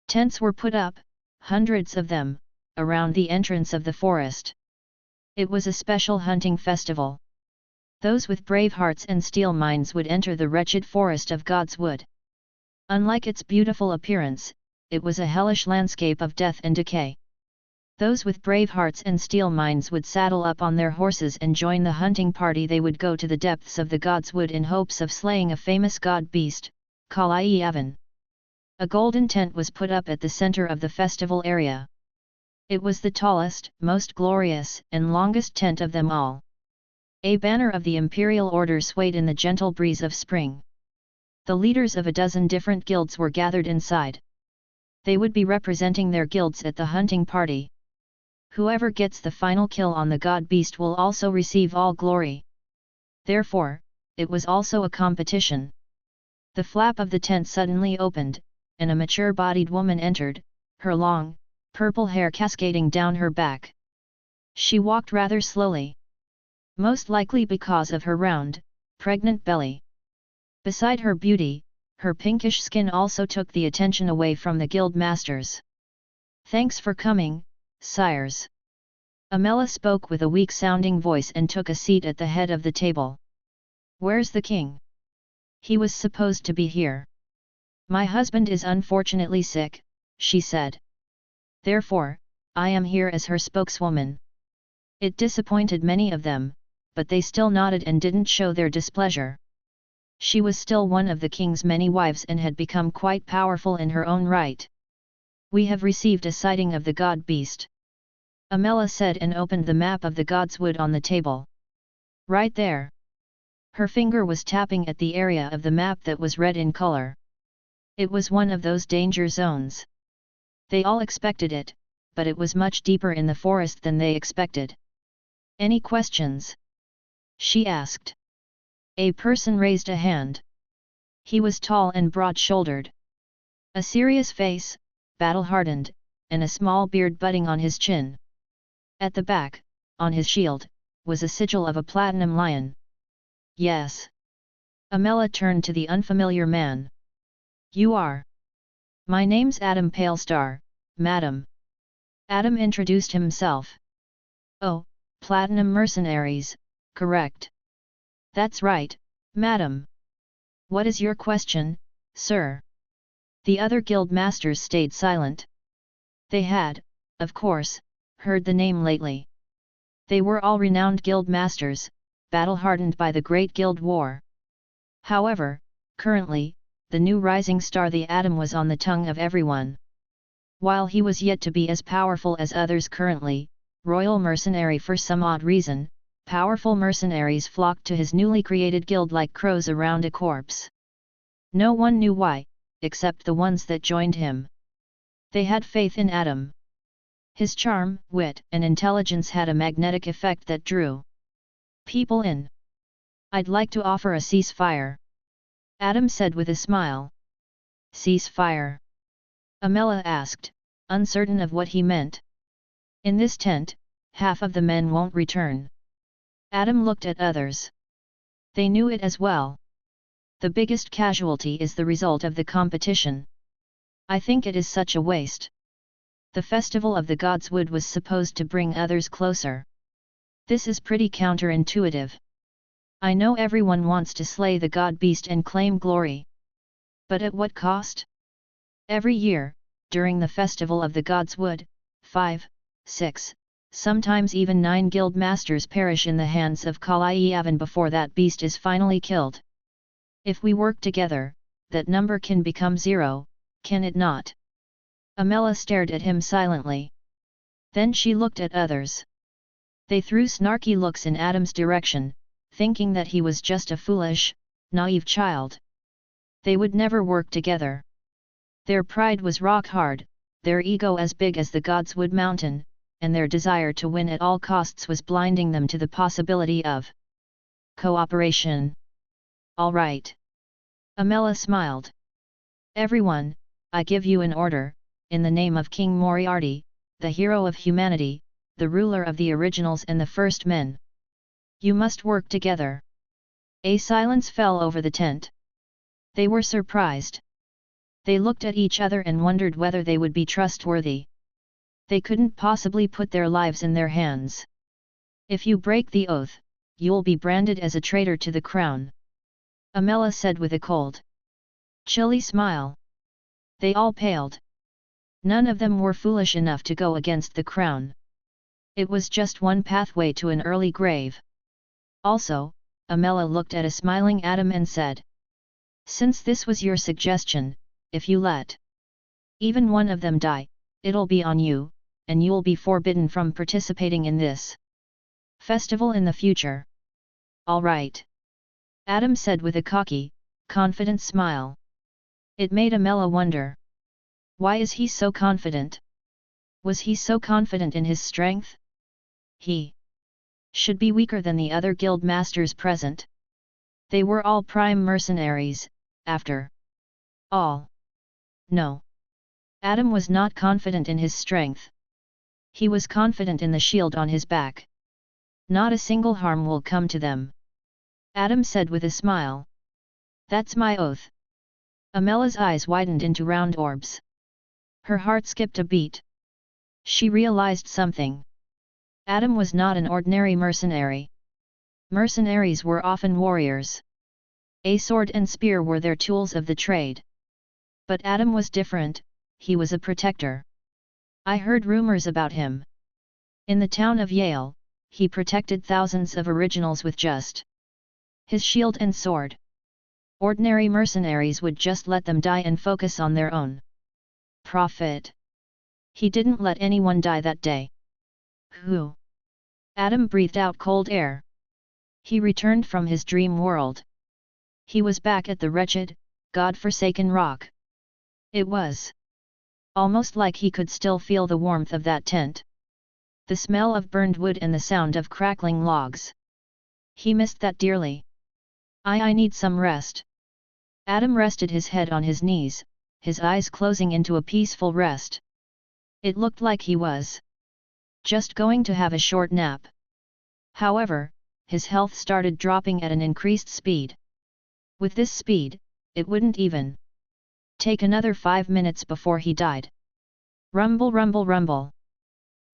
Tents were put up, hundreds of them, around the entrance of the forest. It was a special hunting festival. Those with brave hearts and steel minds would enter the wretched forest of God's Wood. Unlike its beautiful appearance, it was a hellish landscape of death and decay. Those with brave hearts and steel minds would saddle up on their horses and join the hunting party. They would go to the depths of the God's Wood in hopes of slaying a famous god beast, Kal-i Avan. A golden tent was put up at the center of the festival area. It was the tallest, most glorious, and longest tent of them all. A banner of the imperial order swayed in the gentle breeze of spring. The leaders of a dozen different guilds were gathered inside. They would be representing their guilds at the hunting party. Whoever gets the final kill on the god beast will also receive all glory. Therefore, it was also a competition. The flap of the tent suddenly opened, and a mature-bodied woman entered, her long, purple hair cascading down her back. She walked rather slowly. Most likely because of her round, pregnant belly. Beside her beauty, her pinkish skin also took the attention away from the guild masters. "Thanks for coming, sires." Amela spoke with a weak-sounding voice and took a seat at the head of the table. "Where's the king? He was supposed to be here." "My husband is unfortunately sick," she said. "Therefore, I am here as her spokeswoman." It disappointed many of them, but they still nodded and didn't show their displeasure. She was still one of the king's many wives and had become quite powerful in her own right. "We have received a sighting of the god beast," Amela said and opened the map of the god's wood on the table. "Right there." Her finger was tapping at the area of the map that was red in color. It was one of those danger zones. They all expected it, but it was much deeper in the forest than they expected. "Any questions?" she asked. A person raised a hand. He was tall and broad-shouldered. A serious face, battle-hardened, and a small beard budding on his chin. At the back, on his shield, was a sigil of a platinum lion. "Yes." Amela turned to the unfamiliar man. "You are?" "My name's Adam Palestar, madam." Adam introduced himself. "Oh, platinum mercenaries, correct?" "That's right, madam." "What is your question, sir?" The other guild masters stayed silent. They had, of course, heard the name lately. They were all renowned guild masters, battle-hardened by the Great Guild War. However, currently, the new rising star the Adam was on the tongue of everyone. While he was yet to be as powerful as others currently, royal mercenary for some odd reason, powerful mercenaries flocked to his newly created guild like crows around a corpse. No one knew why, except the ones that joined him. They had faith in Adam. His charm, wit, and intelligence had a magnetic effect that drew people in. "I'd like to offer a ceasefire," Adam said with a smile. "Ceasefire?" Amela asked, uncertain of what he meant. "In this tent, half of the men won't return." Adam looked at others. They knew it as well. "The biggest casualty is the result of the competition. I think it is such a waste. The festival of the God's Wood was supposed to bring others closer. This is pretty counterintuitive. I know everyone wants to slay the god beast and claim glory. But at what cost? Every year, during the festival of the God's Wood, 5, 6, sometimes even 9 guild masters perish in the hands of Kalayavan before that beast is finally killed. If we work together, that number can become 0, can it not?" Amela stared at him silently. Then she looked at others. They threw snarky looks in Adam's direction, thinking that he was just a foolish, naive child. They would never work together. Their pride was rock hard, their ego as big as the God's Wood mountain, and their desire to win at all costs was blinding them to the possibility of cooperation. "All right." Amela smiled. "Everyone, I give you an order, in the name of King Moriarty, the hero of humanity, the ruler of the originals and the first men. You must work together." A silence fell over the tent. They were surprised. They looked at each other and wondered whether they would be trustworthy. They couldn't possibly put their lives in their hands. "If you break the oath, you'll be branded as a traitor to the crown," Amela said with a cold, chilly smile. They all paled. None of them were foolish enough to go against the crown. It was just one pathway to an early grave. Also, Amela looked at a smiling Adam and said, "Since this was your suggestion, if you let even one of them die, it'll be on you, and you'll be forbidden from participating in this festival in the future." "All right," Adam said with a cocky, confident smile. It made Amela wonder. Why is he so confident? Was he so confident in his strength? He should be weaker than the other guild masters present. They were all prime mercenaries, after all. No. Adam was not confident in his strength. He was confident in the shield on his back. "Not a single harm will come to them," Adam said with a smile. "That's my oath." Amela's eyes widened into round orbs. Her heart skipped a beat. She realized something. Adam was not an ordinary mercenary. Mercenaries were often warriors. A sword and spear were their tools of the trade. But Adam was different, he was a protector. I heard rumors about him. In the town of Yale, he protected thousands of originals with just his shield and sword. Ordinary mercenaries would just let them die and focus on their own profit. He didn't let anyone die that day. Who? Adam breathed out cold air. He returned from his dream world. He was back at the wretched, God-forsaken rock. It was almost like he could still feel the warmth of that tent. The smell of burned wood and the sound of crackling logs. He missed that dearly. I need some rest. Adam rested his head on his knees, his eyes closing into a peaceful rest. It looked like he was just going to have a short nap. However, his health started dropping at an increased speed. With this speed, it wouldn't even take another 5 minutes before he died. Rumble, rumble, rumble.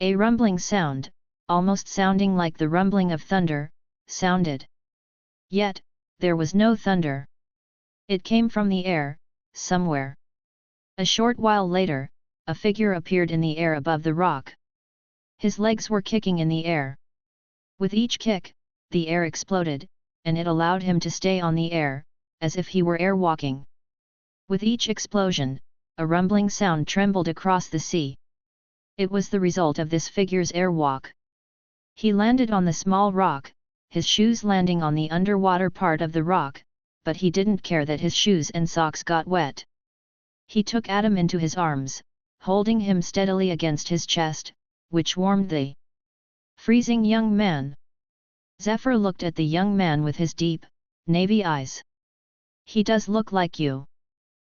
A rumbling sound, almost sounding like the rumbling of thunder, sounded. Yet, there was no thunder. It came from the air, somewhere. A short while later, a figure appeared in the air above the rock. His legs were kicking in the air. With each kick, the air exploded, and it allowed him to stay on the air, as if he were air walking. With each explosion, a rumbling sound trembled across the sea. It was the result of this figure's airwalk. He landed on the small rock, his shoes landing on the underwater part of the rock, but he didn't care that his shoes and socks got wet. He took Adam into his arms, holding him steadily against his chest, which warmed the freezing young man. Zephyr looked at the young man with his deep, navy eyes. He does look like you.